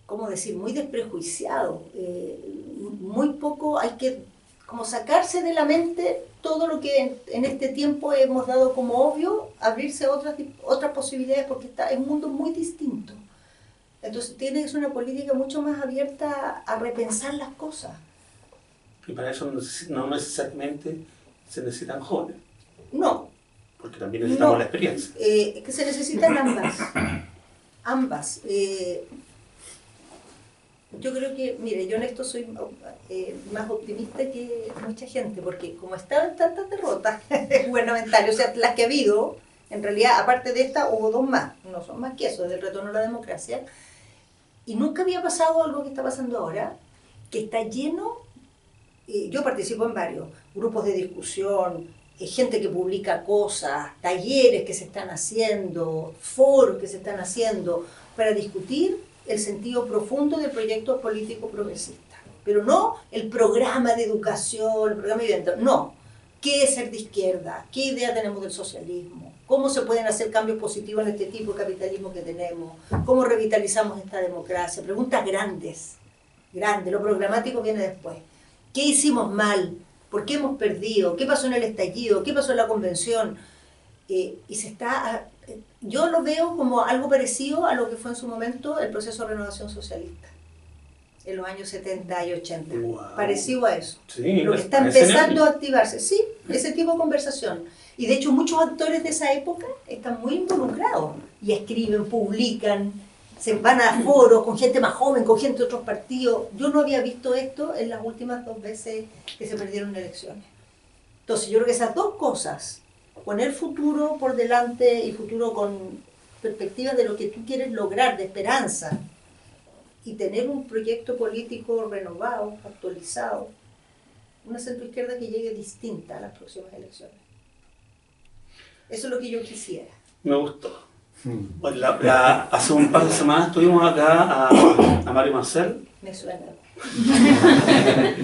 ¿cómo decir?, muy desprejuiciado. Muy poco, hay que como sacarse de la mente todo lo que en este tiempo hemos dado como obvio, abrirse otras posibilidades, porque es un mundo muy distinto. Entonces tiene que ser una política mucho más abierta a repensar las cosas. Y para eso no necesariamente se necesitan jóvenes. No. Porque también necesitamos la experiencia. Que se necesitan ambas. Ambas. Yo creo que, mire, yo en esto soy más optimista que mucha gente, porque como estaban tantas derrotas gubernamentales, o sea, las que ha habido, en realidad, aparte de esta, hubo dos más, no son más que eso, del retorno a la democracia, y nunca había pasado algo que está pasando ahora, que está lleno, yo participo en varios grupos de discusión, gente que publica cosas, talleres que se están haciendo, foros que se están haciendo para discutir el sentido profundo del proyecto político progresista. Pero no el programa de educación, el programa de vivienda, no. ¿Qué es ser de izquierda? ¿Qué idea tenemos del socialismo? ¿Cómo se pueden hacer cambios positivos en este tipo de capitalismo que tenemos? ¿Cómo revitalizamos esta democracia? Preguntas grandes, grandes. Lo programático viene después. ¿Qué hicimos mal? ¿Por qué hemos perdido? ¿Qué pasó en el estallido? ¿Qué pasó en la convención? Yo lo veo como algo parecido a lo que fue en su momento el proceso de renovación socialista, en los años 70 y 80. Wow. Parecido a eso. Sí, Lo que está empezando a activarse. Sí, ese tipo de conversación. Y de hecho muchos actores de esa época están muy involucrados y escriben, publican, se van a foros con gente más joven, con gente de otros partidos. Yo no había visto esto en las últimas 2 veces que se perdieron elecciones. Entonces yo creo que esas dos cosas, poner futuro por delante y futuro con perspectivas de lo que tú quieres lograr, de esperanza, y tener un proyecto político renovado, actualizado, una centroizquierda que llegue distinta a las próximas elecciones. Eso es lo que yo quisiera. Me gustó. Bueno, hace un par de semanas tuvimos acá a Mario Marcel Me suena.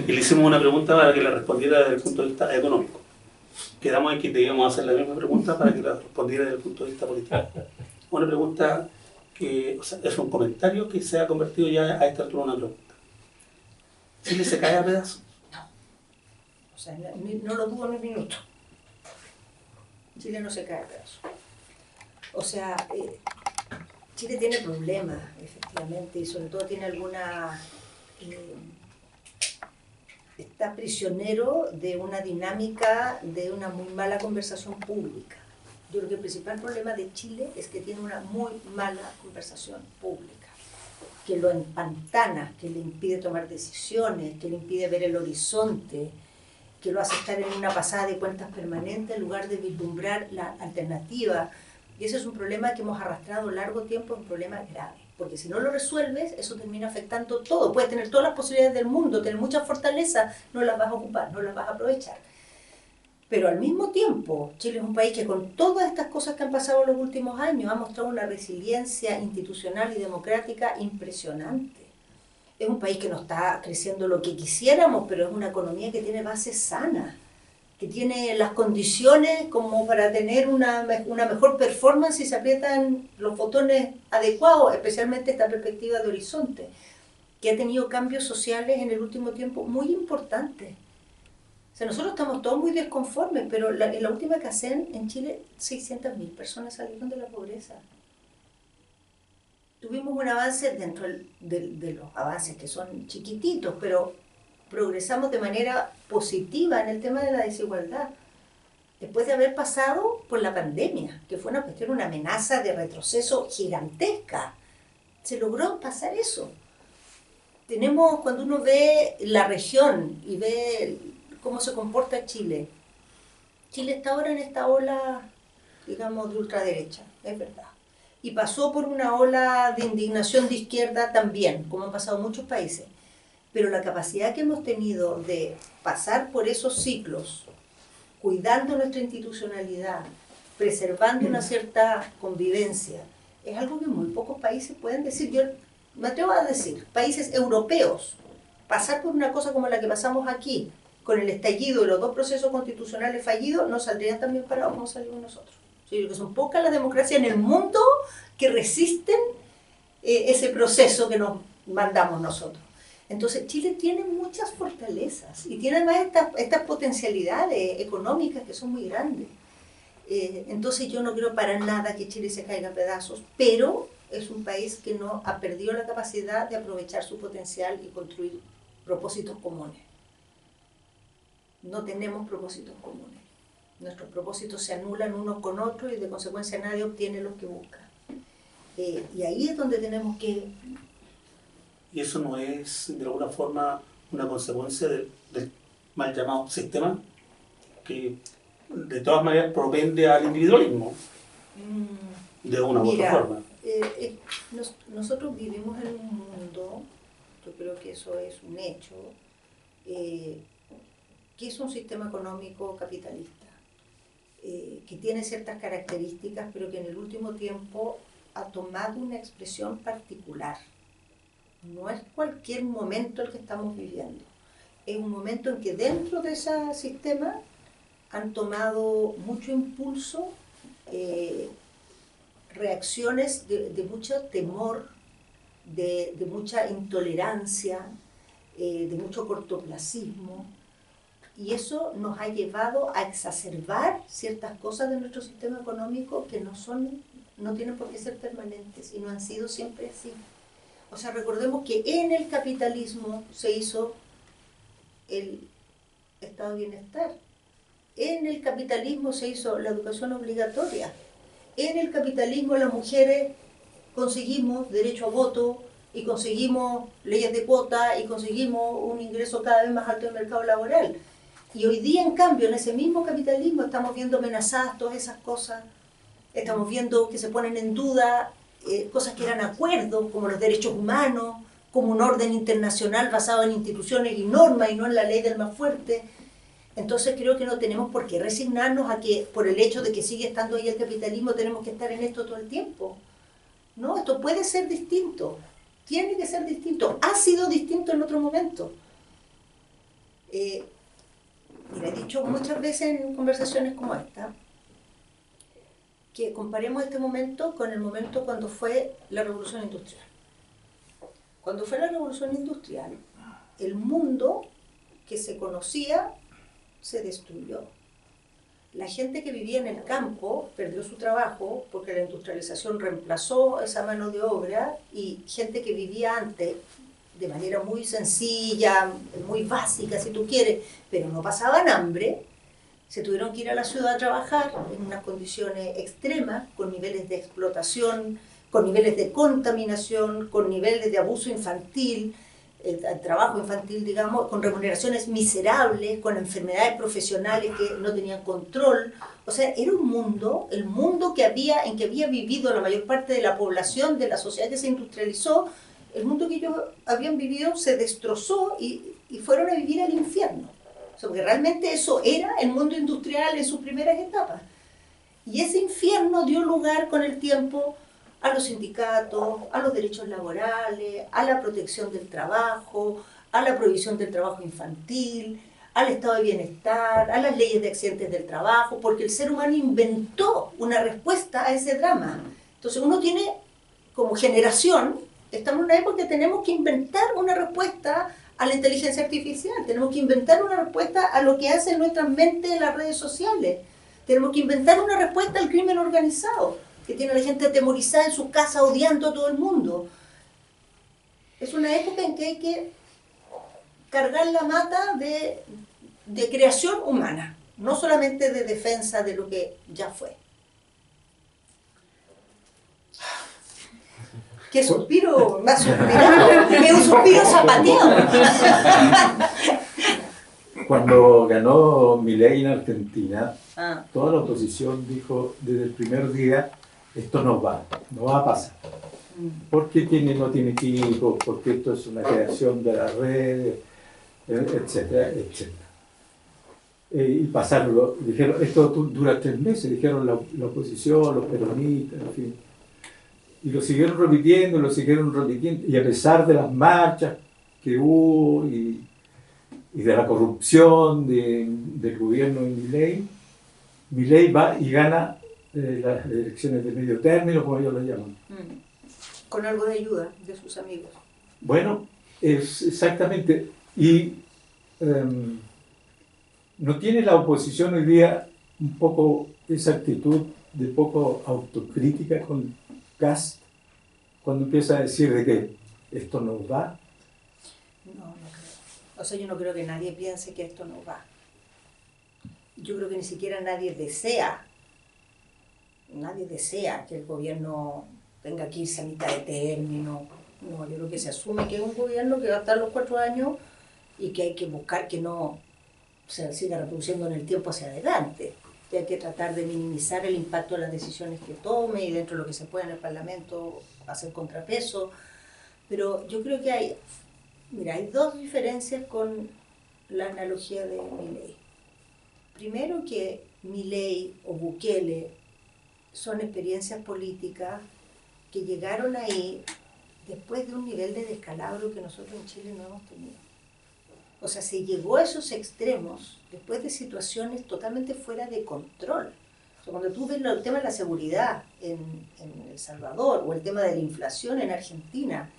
y le hicimos una pregunta para que le respondiera desde el punto de vista económico. Quedamos en que te íbamos a hacer la misma pregunta para que la respondiera desde el punto de vista político. Una pregunta que, o sea, es un comentario que se ha convertido ya a esta altura en una pregunta. ¿Chile se cae a pedazos? O sea, no lo dudo ni un minuto. Chile no se cae a pedazos. O sea, Chile tiene problemas, efectivamente, y sobre todo tiene alguna... está prisionero de una dinámica, de una muy mala conversación pública. Yo creo que el principal problema de Chile es que tiene una muy mala conversación pública, que lo empantana, que le impide tomar decisiones, que le impide ver el horizonte, que lo hace estar en una pasada de cuentas permanente en lugar de vislumbrar la alternativa. Y ese es un problema que hemos arrastrado largo tiempo, un problema grave. Porque si no lo resuelves, eso termina afectando todo. Puedes tener todas las posibilidades del mundo, tener muchas fortalezas, no las vas a ocupar, no las vas a aprovechar. Pero al mismo tiempo, Chile es un país que con todas estas cosas que han pasado en los últimos años ha mostrado una resiliencia institucional y democrática impresionante. Es un país que no está creciendo lo que quisiéramos, pero es una economía que tiene bases sanas, que tiene las condiciones como para tener una mejor performance si se aprietan los botones adecuados, especialmente esta perspectiva de horizonte, que ha tenido cambios sociales en el último tiempo muy importantes. O sea, nosotros estamos todos muy desconformes, pero en la última CACEN en Chile 600.000 personas salieron de la pobreza. Tuvimos un avance dentro de los avances que son chiquititos, pero progresamos de manera positiva en el tema de la desigualdad. Después de haber pasado por la pandemia, que fue una amenaza de retroceso gigantesca, se logró pasar eso. Tenemos, cuando uno ve la región y ve cómo se comporta Chile, Chile está ahora en esta ola, digamos, de ultraderecha, es verdad. Y pasó por una ola de indignación de izquierda también, como han pasado muchos países. Pero la capacidad que hemos tenido de pasar por esos ciclos, cuidando nuestra institucionalidad, preservando una cierta convivencia, es algo que muy pocos países pueden decir. Yo me atrevo a decir, países europeos, pasar por una cosa como la que pasamos aquí, con el estallido de los 2 procesos constitucionales fallidos, no saldrían tan bien parados como salimos nosotros. Yo creo que son pocas las democracias en el mundo que resisten ese proceso que nos mandamos nosotros. Entonces Chile tiene muchas fortalezas y tiene además estas potencialidades económicas que son muy grandes. Entonces yo no creo para nada que Chile se caiga a pedazos, pero es un país que no ha perdido la capacidad de aprovechar su potencial y construir propósitos comunes. No tenemos propósitos comunes. Nuestros propósitos se anulan unos con otros y de consecuencia nadie obtiene lo que busca. Y ahí es donde tenemos que... ¿Y eso no es de alguna forma una consecuencia del mal llamado sistema que de todas maneras propende al individualismo? De una u otra forma. Nosotros vivimos en un mundo yo creo que eso es un hecho, que es un sistema económico capitalista, que tiene ciertas características, pero que en el último tiempo ha tomado una expresión particular. No es cualquier momento el que estamos viviendo, es un momento en que dentro de ese sistema han tomado mucho impulso, reacciones de mucho temor, de mucha intolerancia, de mucho cortoplacismo, y eso nos ha llevado a exacerbar ciertas cosas de nuestro sistema económico que no tienen por qué ser permanentes y no han sido siempre así. O sea, recordemos que en el capitalismo se hizo el estado de bienestar, en el capitalismo se hizo la educación obligatoria, en el capitalismo las mujeres conseguimos derecho a voto y conseguimos leyes de cuota y conseguimos un ingreso cada vez más alto del mercado laboral. Y hoy día, en cambio, en ese mismo capitalismo estamos viendo amenazadas todas esas cosas, estamos viendo que se ponen en duda cosas que eran acuerdos, como los derechos humanos, como un orden internacional basado en instituciones y normas y no en la ley del más fuerte. Entonces creo que no tenemos por qué resignarnos a que por el hecho de que sigue estando ahí el capitalismo tenemos que estar en esto todo el tiempo. No, esto puede ser distinto, tiene que ser distinto, ha sido distinto en otro momento. Mira, he dicho muchas veces en conversaciones como esta que comparemos este momento con el momento cuando fue la Revolución Industrial. Cuando fue la Revolución Industrial, el mundo que se conocía se destruyó. La gente que vivía en el campo perdió su trabajo porque la industrialización reemplazó esa mano de obra, y gente que vivía antes de manera muy sencilla, muy básica si tú quieres, pero no pasaban hambre, se tuvieron que ir a la ciudad a trabajar en unas condiciones extremas, con niveles de explotación, con niveles de contaminación, con niveles de abuso infantil, el trabajo infantil, digamos, con remuneraciones miserables, con enfermedades profesionales que no tenían control. O sea, era un mundo, el mundo en que había vivido la mayor parte de la población de la sociedad que se industrializó, el mundo que ellos habían vivido se destrozó y fueron a vivir al infierno. O sea, porque realmente eso era el mundo industrial en sus primeras etapas. Y ese infierno dio lugar con el tiempo a los sindicatos, a los derechos laborales, a la protección del trabajo, a la prohibición del trabajo infantil, al estado de bienestar, a las leyes de accidentes del trabajo, porque el ser humano inventó una respuesta a ese drama. Entonces uno tiene, como generación, estamos en una época que tenemos que inventar una respuesta a la inteligencia artificial, tenemos que inventar una respuesta a lo que hacen nuestras mentes en las redes sociales, tenemos que inventar una respuesta al crimen organizado, que tiene a la gente atemorizada en su casa, odiando a todo el mundo. Es una época en que hay que cargar la mata de creación humana, no solamente de defensa de lo que ya fue. ¡Qué suspiro más suspirado! ¡Qué un suspiro zapateado! Cuando ganó Milei en Argentina, toda la oposición dijo desde el primer día: esto no va a pasar. Porque no tiene equipo, porque esto es una creación de las redes, etcétera, etcétera. Y pasaron, dijeron, esto dura 3 meses, dijeron la oposición, los peronistas, en fin. Y lo siguieron repitiendo, y a pesar de las marchas que hubo y de la corrupción del gobierno de Milei va y gana las elecciones de medio término, como ellos lo llaman. Con algo de ayuda de sus amigos. Bueno, es exactamente. Y ¿no tiene la oposición hoy día un poco esa actitud de poco autocrítica con Kast, cuando empieza a decir de que esto no va? No creo. O sea, yo no creo que nadie piense que esto no va. Yo creo que ni siquiera nadie desea que el gobierno tenga que irse a mitad de término. No, yo creo que se asume que es un gobierno que va a estar los 4 años y que hay que buscar que no se siga reproduciendo en el tiempo hacia adelante. Que hay que tratar de minimizar el impacto de las decisiones que tome y dentro de lo que se pueda en el Parlamento hacer contrapeso. Pero yo creo que Mira, hay dos diferencias con la analogía de Milei. Primero, que Milei o Bukele son experiencias políticas que llegaron ahí después de un nivel de descalabro que nosotros en Chile no hemos tenido. O sea, se llegó a esos extremos después de situaciones totalmente fuera de control. O sea, cuando tú ves el tema de la seguridad en El Salvador o el tema de la inflación en Argentina,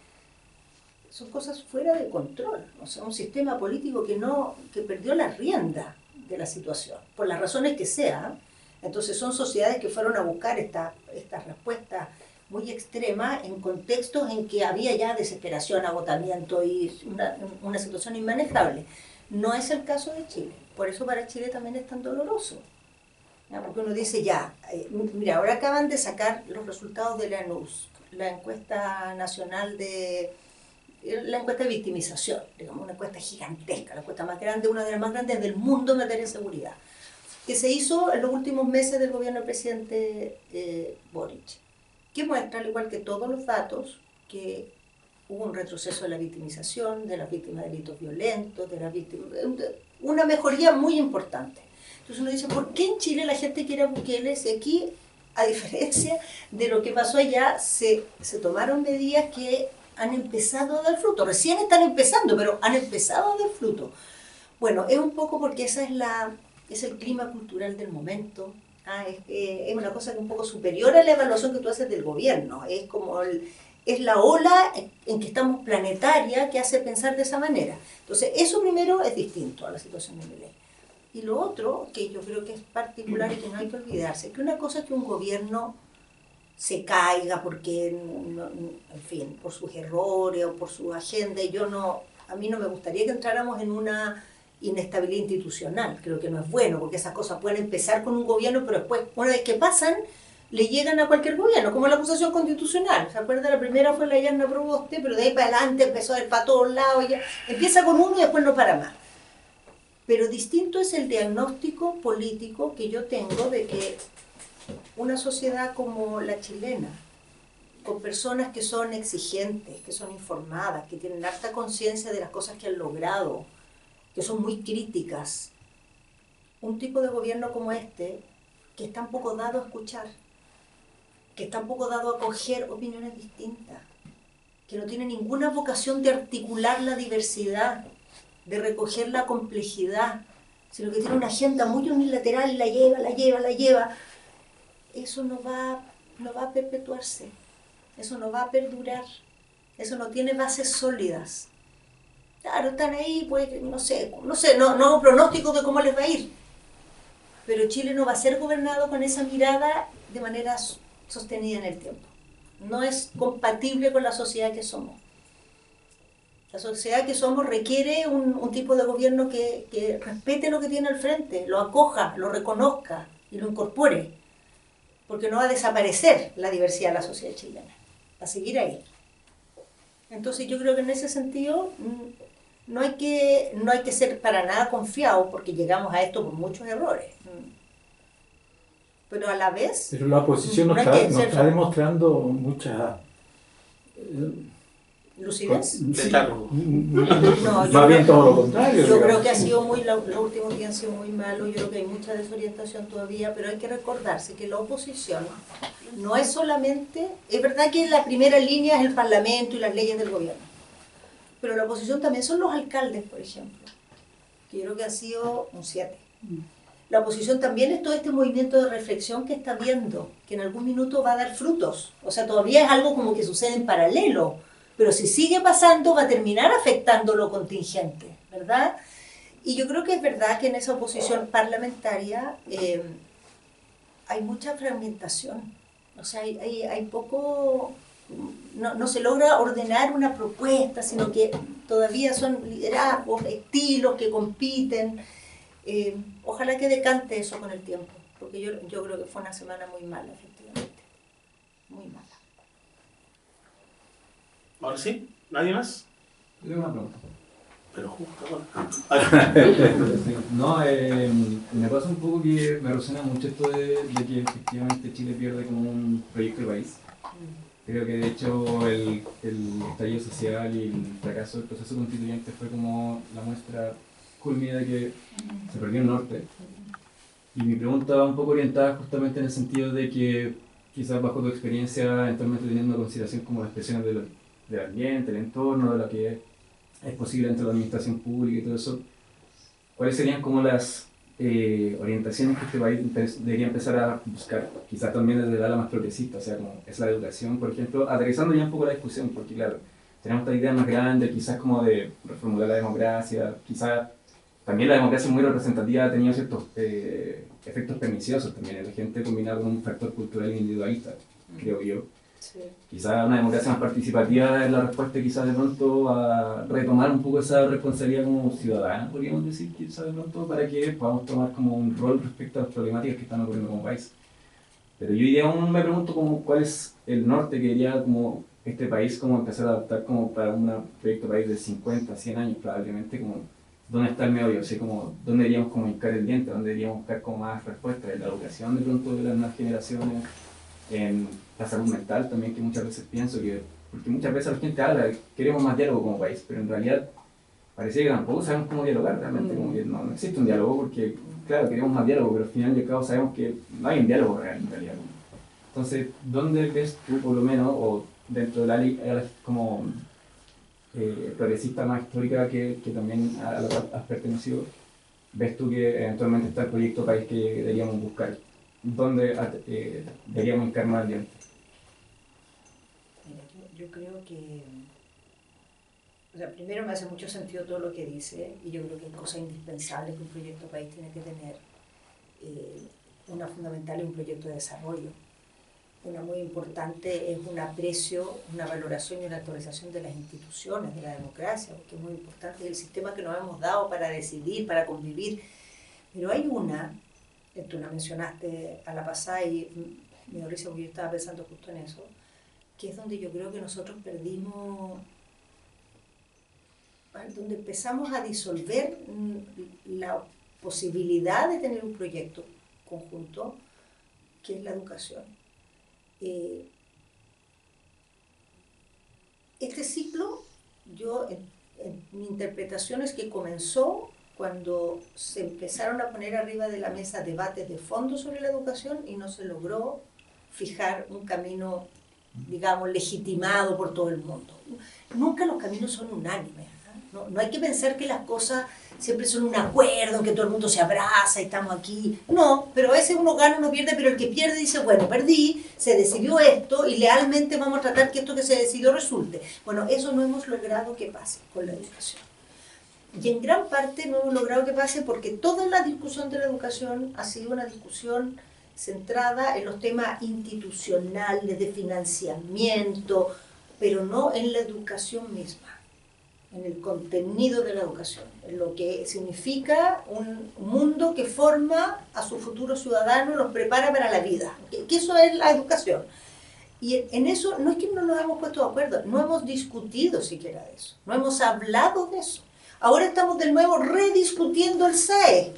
son cosas fuera de control. O sea, un sistema político que perdió la rienda de la situación, por las razones que sean. Entonces son sociedades que fueron a buscar estas respuestas muy extremas en contextos en que había ya desesperación, agotamiento y una situación inmanejable. No es el caso de Chile. Por eso para Chile también es tan doloroso. ¿Ya? Porque uno dice mira, ahora acaban de sacar los resultados de la NUS, la encuesta nacional la encuesta de victimización, digamos, una encuesta gigantesca, la encuesta más grande, una de las más grandes del mundo en materia de seguridad, que se hizo en los últimos meses del gobierno del presidente Boric, que muestra, al igual que todos los datos, que hubo un retroceso de la victimización, de las víctimas de delitos violentos, de las víctimas, una mejoría muy importante. Entonces uno dice, ¿por qué en Chile la gente quiere a Bukele si aquí, a diferencia de lo que pasó allá, se tomaron medidas que han empezado a dar fruto? Recién están empezando, pero han empezado a dar fruto. Bueno, es un poco porque es el clima cultural del momento. Es una cosa que es un poco superior a la evaluación que tú haces del gobierno. Es como es la ola en que estamos planetaria que hace pensar de esa manera. Entonces, eso primero es distinto a la situación de Milei. Y lo otro, que yo creo que es particular y que no hay que olvidarse, que una cosa es que un gobierno se caiga porque, en fin, por sus errores o por su agenda, a mí no me gustaría que entráramos en una inestabilidad institucional. Creo que no es bueno, porque esas cosas pueden empezar con un gobierno, pero después, una vez que pasan, le llegan a cualquier gobierno, como la acusación constitucional. ¿Se acuerdan? La primera fue la Yarna Proboste, pero de ahí para adelante empezó a ir para todos lados. Ya. Empieza con uno y después no para más. Pero distinto es el diagnóstico político que yo tengo de que una sociedad como la chilena, con personas que son exigentes, que son informadas, que tienen harta conciencia de las cosas que han logrado, que son muy críticas, un tipo de gobierno como este, que está un poco dado a escuchar, que está un poco dado a acoger opiniones distintas, que no tiene ninguna vocación de articular la diversidad, de recoger la complejidad, sino que tiene una agenda muy unilateral y la lleva, eso no va a perpetuarse, eso no va a perdurar, eso no tiene bases sólidas. Claro, están ahí, pues, no hago pronóstico de cómo les va a ir, pero Chile no va a ser gobernado con esa mirada de manera sostenida en el tiempo. No es compatible con la sociedad que somos. La sociedad que somos requiere un tipo de gobierno que respete lo que tiene al frente, lo acoja, lo reconozca y lo incorpore, porque no va a desaparecer la diversidad de la sociedad chilena, va a seguir ahí. Entonces yo creo que en ese sentido no hay que ser para nada confiados, porque llegamos a esto por muchos errores. Pero a la vez... Pero la oposición no está demostrando mucha... ¿lucidez? No, bien todo lo contrario. Yo creo que los últimos días han sido muy malos, yo creo que hay mucha desorientación todavía, pero hay que recordarse que la oposición no es solamente... Es verdad que la primera línea es el Parlamento y las leyes del gobierno, pero la oposición también son los alcaldes, por ejemplo, que yo creo que ha sido un 7. La oposición también es todo este movimiento de reflexión que está viendo, que en algún minuto va a dar frutos. O sea, todavía es algo como que sucede en paralelo, pero si sigue pasando va a terminar afectando lo contingente, ¿verdad? Y yo creo que es verdad que en esa oposición parlamentaria hay mucha fragmentación. O sea, hay poco... No se logra ordenar una propuesta, sino que todavía son liderazgos, estilos que compiten. Ojalá que decante eso con el tiempo, porque yo creo que fue una semana muy mala, efectivamente. Muy mala. Ahora sí, ¿nadie más? Yo tengo una pregunta. Pero justo ahora. No, me pasa un poco que me resuena mucho esto de que efectivamente Chile pierde como un proyecto de país. Creo que de hecho el estallido social y el fracaso del proceso constituyente fue como la muestra culmina de que se perdió el norte. Y mi pregunta va un poco orientada justamente en el sentido de que quizás bajo tu experiencia, eventualmente teniendo en consideración como las presiones del ambiente, el entorno, de lo que es posible dentro de la administración pública y todo eso, ¿cuáles serían como las orientaciones que este país debería empezar a buscar? Quizás también desde el ala más progresista, o sea, como es la educación, por ejemplo, aterrizando ya un poco la discusión, porque claro, tenemos esta idea más grande, quizás como de reformular la democracia, quizás también la democracia muy representativa ha tenido ciertos efectos perniciosos también en la gente, combinado con un factor cultural individualista, creo yo. Sí. Quizás una democracia más participativa es la respuesta quizás de pronto a retomar un poco esa responsabilidad como ciudadana, podríamos decir, quizás de pronto, para que podamos tomar como un rol respecto a las problemáticas que están ocurriendo como país. Pero yo hoy aún me pregunto como cuál es el norte que quería como este país como empezar a adaptar como para un proyecto país de 50, 100 años probablemente, como dónde está el meollo, o sea, como dónde deberíamos como hincar el diente, dónde deberíamos buscar como más respuestas en la educación de pronto de las nuevas generaciones, en la salud mental también, que muchas veces pienso que, porque muchas veces la gente habla, queremos más diálogo como país, pero en realidad parece que tampoco sabemos cómo dialogar realmente, como que no existe un diálogo, porque claro, queremos más diálogo, pero al final y al cabo sabemos que no hay un diálogo real en realidad. Entonces, ¿dónde ves tú por lo menos, o dentro de la como progresista más histórica que también a la cual has pertenecido, ves tú que eventualmente está el proyecto país que deberíamos buscar? ¿Dónde deberíamos encarnar bien? Mira, yo creo que, o sea, primero me hace mucho sentido todo lo que dice, y yo creo que hay cosas indispensables que un proyecto país tiene que tener. Una fundamental es un proyecto de desarrollo. Una muy importante es un aprecio, una valoración y una actualización de las instituciones, de la democracia, porque es muy importante, el sistema que nos hemos dado para decidir, para convivir. Pero hay una, tú la mencionaste a la pasada y me dio risa porque yo estaba pensando justo en eso, que es donde yo creo que nosotros perdimos, donde empezamos a disolver la posibilidad de tener un proyecto conjunto, que es la educación. Este ciclo, yo en mi interpretación es que comenzó cuando se empezaron a poner arriba de la mesa debates de fondo sobre la educación y no se logró fijar un camino, digamos, legitimado por todo el mundo. Nunca los caminos son unánimes, ¿no? No hay que pensar que las cosas siempre son un acuerdo, que todo el mundo se abraza y estamos aquí. No, pero a veces uno gana, uno pierde, pero el que pierde dice, bueno, perdí, se decidió esto y lealmente vamos a tratar que esto que se decidió resulte. Bueno, eso no hemos logrado que pase con la educación. Y en gran parte no hemos logrado que pase porque toda la discusión de la educación ha sido una discusión centrada en los temas institucionales, de financiamiento, pero no en la educación misma, en el contenido de la educación, en lo que significa un mundo que forma a su futuro ciudadano, los prepara para la vida, que eso es la educación. Y en eso no es que no nos hemos puesto de acuerdo, no hemos discutido siquiera de eso, no hemos hablado de eso. Ahora estamos de nuevo rediscutiendo el SAE,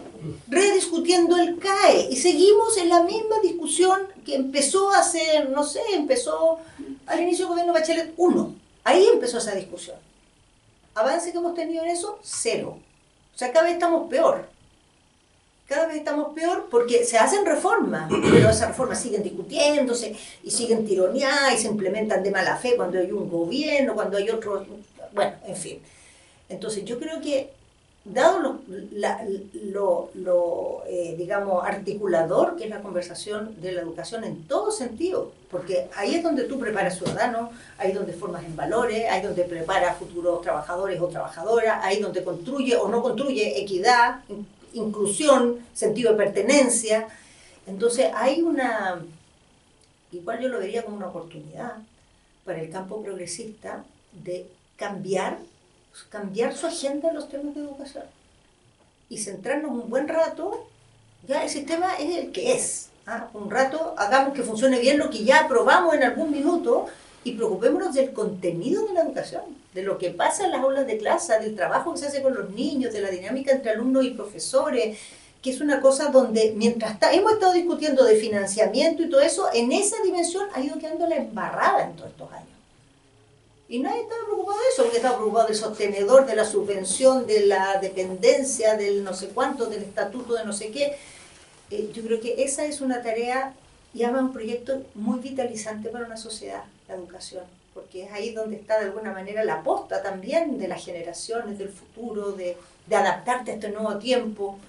rediscutiendo el CAE, y seguimos en la misma discusión que empezó hace, no sé, empezó al inicio del gobierno Bachelet 1. Ahí empezó esa discusión. Avance que hemos tenido en eso, cero. O sea, cada vez estamos peor. Cada vez estamos peor porque se hacen reformas, pero esas reformas siguen discutiéndose y siguen tironeadas y se implementan de mala fe cuando hay un gobierno, cuando hay otro... Bueno, en fin. Entonces yo creo que, dado digamos, articulador que es la conversación de la educación en todo sentido, porque ahí es donde tú preparas ciudadanos, ahí es donde formas en valores, ahí es donde preparas futuros trabajadores o trabajadoras, ahí es donde construye o no construye equidad, inclusión, sentido de pertenencia. Entonces hay una, igual yo lo vería como una oportunidad para el campo progresista de cambiar su agenda en los temas de educación y centrarnos un buen rato. Ya el sistema es el que es, un rato hagamos que funcione bien lo que ya aprobamos en algún minuto y preocupémonos del contenido de la educación, de lo que pasa en las aulas de clase, del trabajo que se hace con los niños, de la dinámica entre alumnos y profesores, que es una cosa donde mientras hemos estado discutiendo de financiamiento y todo eso, en esa dimensión ha ido quedando la embarrada en todos estos años. Y nadie estaba preocupado de eso, porque estaba preocupado del sostenedor, de la subvención, de la dependencia, del no sé cuánto, del estatuto de no sé qué. Yo creo que esa es una tarea y además un proyecto muy vitalizante para una sociedad, la educación, porque es ahí donde está de alguna manera la aposta también de las generaciones, del futuro, de adaptarte a este nuevo tiempo.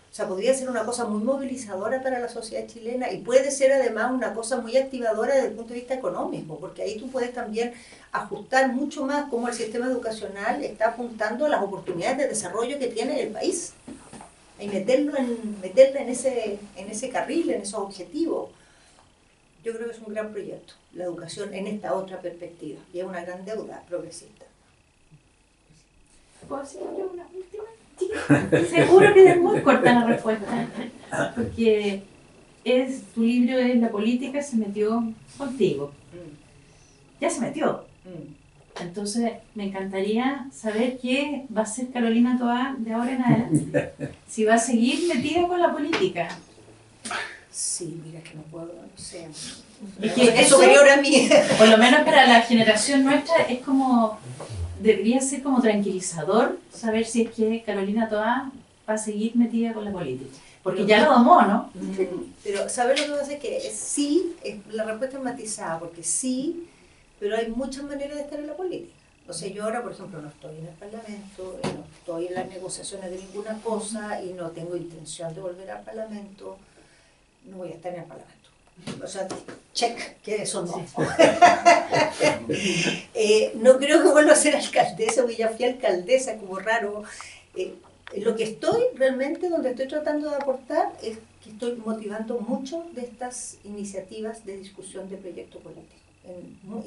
O sea, podría ser una cosa muy movilizadora para la sociedad chilena y puede ser además una cosa muy activadora desde el punto de vista económico, porque ahí tú puedes también ajustar mucho más cómo el sistema educacional está apuntando a las oportunidades de desarrollo que tiene el país y meterla en ese carril, en esos objetivos. Yo creo que es un gran proyecto, la educación en esta otra perspectiva, y es una gran deuda progresista. ¿Puedo hacer yo una última? Seguro que es muy corta la respuesta, porque tu libro es La política se metió contigo. Ya se metió. Entonces me encantaría saber qué va a hacer Carolina Toá de ahora en adelante. Si va a seguir metida con la política. Sí, mira que no puedo, no sé. Es que es superior a mí. Por lo menos para la generación nuestra es como... Debería ser como tranquilizador saber si es que Carolina Toá va a seguir metida con la política. Porque ya lo domó, ¿no? Pero, ¿sabes lo que pasa? Es que sí, la respuesta es matizada, porque sí, pero hay muchas maneras de estar en la política. O sea, yo ahora, por ejemplo, no estoy en el Parlamento, no estoy en las negociaciones de ninguna cosa y no tengo intención de volver al Parlamento. No voy a estar en el Parlamento. O sea, check, que eso no. No creo que vuelva a ser alcaldesa, porque ya fui alcaldesa, como raro. Lo que estoy realmente, donde estoy tratando de aportar, es que estoy motivando mucho de estas iniciativas de discusión de proyectos políticos,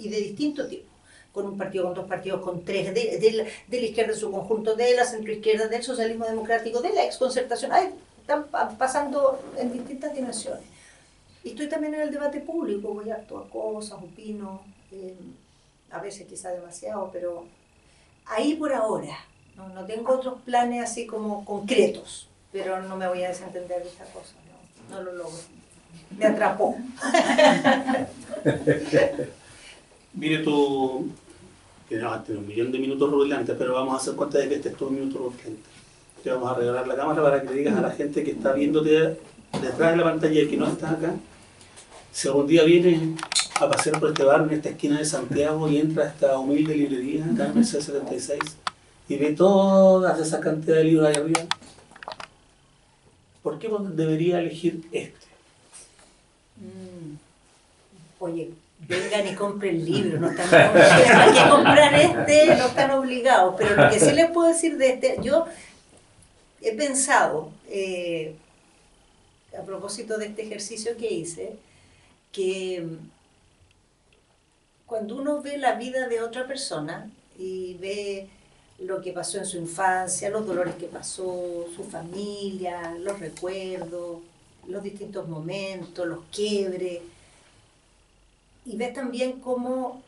y de distinto tipo. Con un partido, con dos partidos, con tres, de la izquierda en su conjunto, de la centroizquierda, del socialismo democrático, de la exconcertación. Están pasando en distintas dimensiones. Y estoy también en el debate público, voy a todas cosas, opino, a veces quizá demasiado, pero ahí por ahora. No tengo otros planes así como concretos, pero no me voy a desentender de esta cosa, no lo logro. Me atrapó. Mire tú, que no, tener 1 millón de minutos rubilantes, pero vamos a hacer cuenta de que este es todo un minuto rubilante. Te vamos a regalar la cámara para que le digas a la gente que está viéndote detrás de la pantalla y que no está acá. Si algún día vienes a pasear por este bar en esta esquina de Santiago y entra a esta humilde librería, acá en Mercedes 76, y ve toda esa cantidad de libros ahí arriba, ¿por qué debería elegir este? Oye, vengan y compren libros, no están obligados. Hay que comprar este, no están obligados, pero lo que sí les puedo decir de este, yo he pensado, a propósito de este ejercicio que hice, que cuando uno ve la vida de otra persona y ve lo que pasó en su infancia, los dolores que pasó, su familia, los recuerdos, los distintos momentos, los quiebres, y ves también cómo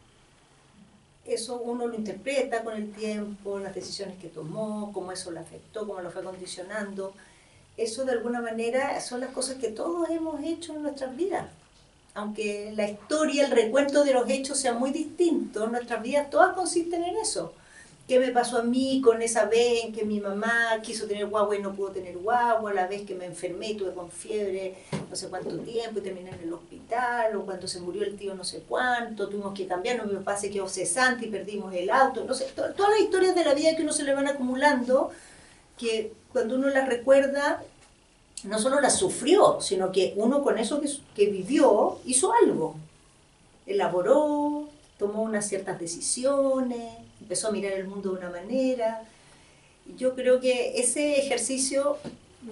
eso uno lo interpreta con el tiempo, las decisiones que tomó, cómo eso lo afectó, cómo lo fue condicionando. Eso de alguna manera son las cosas que todos hemos hecho en nuestras vidas. Aunque la historia, el recuento de los hechos sea muy distinto, nuestras vidas todas consisten en eso. ¿Qué me pasó a mí con esa vez en que mi mamá quiso tener guagua y no pudo tener guagua? La vez que me enfermé y tuve con fiebre no sé cuánto tiempo y terminé en el hospital, o cuando se murió el tío no sé cuánto, tuvimos que cambiarnos, mi papá se quedó cesante y perdimos el auto, no sé, todas las historias de la vida que uno se le van acumulando, que cuando uno las recuerda, no solo las sufrió, sino que uno con eso que vivió hizo algo, elaboró, tomó unas ciertas decisiones, empezó a mirar el mundo de una manera. Yo creo que ese ejercicio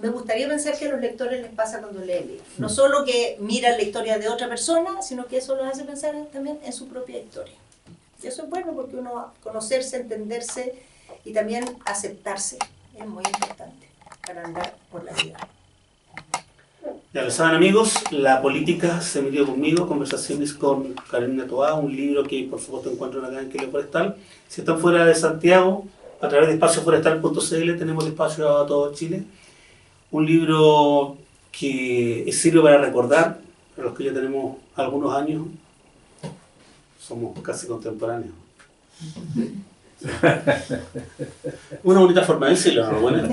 me gustaría pensar que a los lectores les pasa cuando leen libros. No solo que miran la historia de otra persona, sino que eso los hace pensar también en su propia historia. Y eso es bueno porque uno conocerse, entenderse y también aceptarse es muy importante para andar por la vida. Ya lo saben, amigos, La política se metió conmigo, conversaciones con Carolina Toá, un libro que por supuesto encuentran acá en Quilmes Forestal. Si están fuera de Santiago, a través de espacioforestal.cl tenemos espacio a todo Chile. Un libro que sirve para recordar, a los que ya tenemos algunos años, somos casi contemporáneos. Una bonita forma de decirlo, ¿no? Bueno.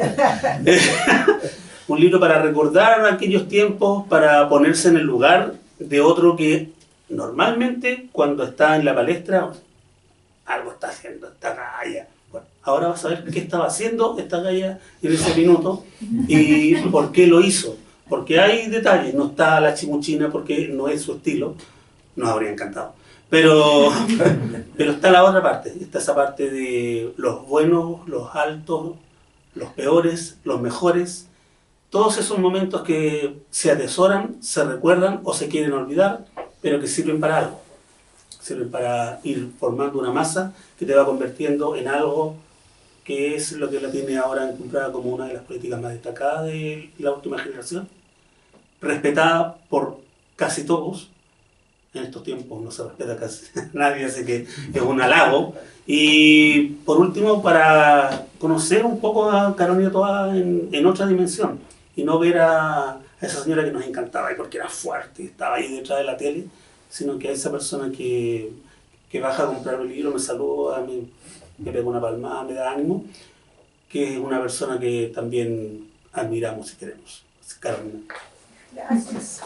Un libro para recordar aquellos tiempos, para ponerse en el lugar de otro que normalmente cuando está en la palestra algo está haciendo esta galla. Bueno, ahora vas a ver qué estaba haciendo esta galla en ese minuto y por qué lo hizo. Porque hay detalles, no está la chimuchina porque no es su estilo, nos habría encantado. Pero está la otra parte, está esa parte de los buenos, los altos, los peores, los mejores. Todos esos momentos que se atesoran, se recuerdan o se quieren olvidar, pero que sirven para algo. Sirven para ir formando una masa que te va convirtiendo en algo que es lo que la tiene ahora encontrada como una de las políticas más destacadas de la última generación, respetada por casi todos. En estos tiempos no se respeta casi nadie, así que es un halago. Y por último, para conocer un poco a Carolina Toá en otra dimensión y no ver a esa señora que nos encantaba y porque era fuerte y estaba ahí detrás de la tele, sino que a esa persona que baja a comprar un libro, me saluda, me pega una palmada, me da ánimo, que es una persona que también admiramos y queremos. Carolina. Gracias.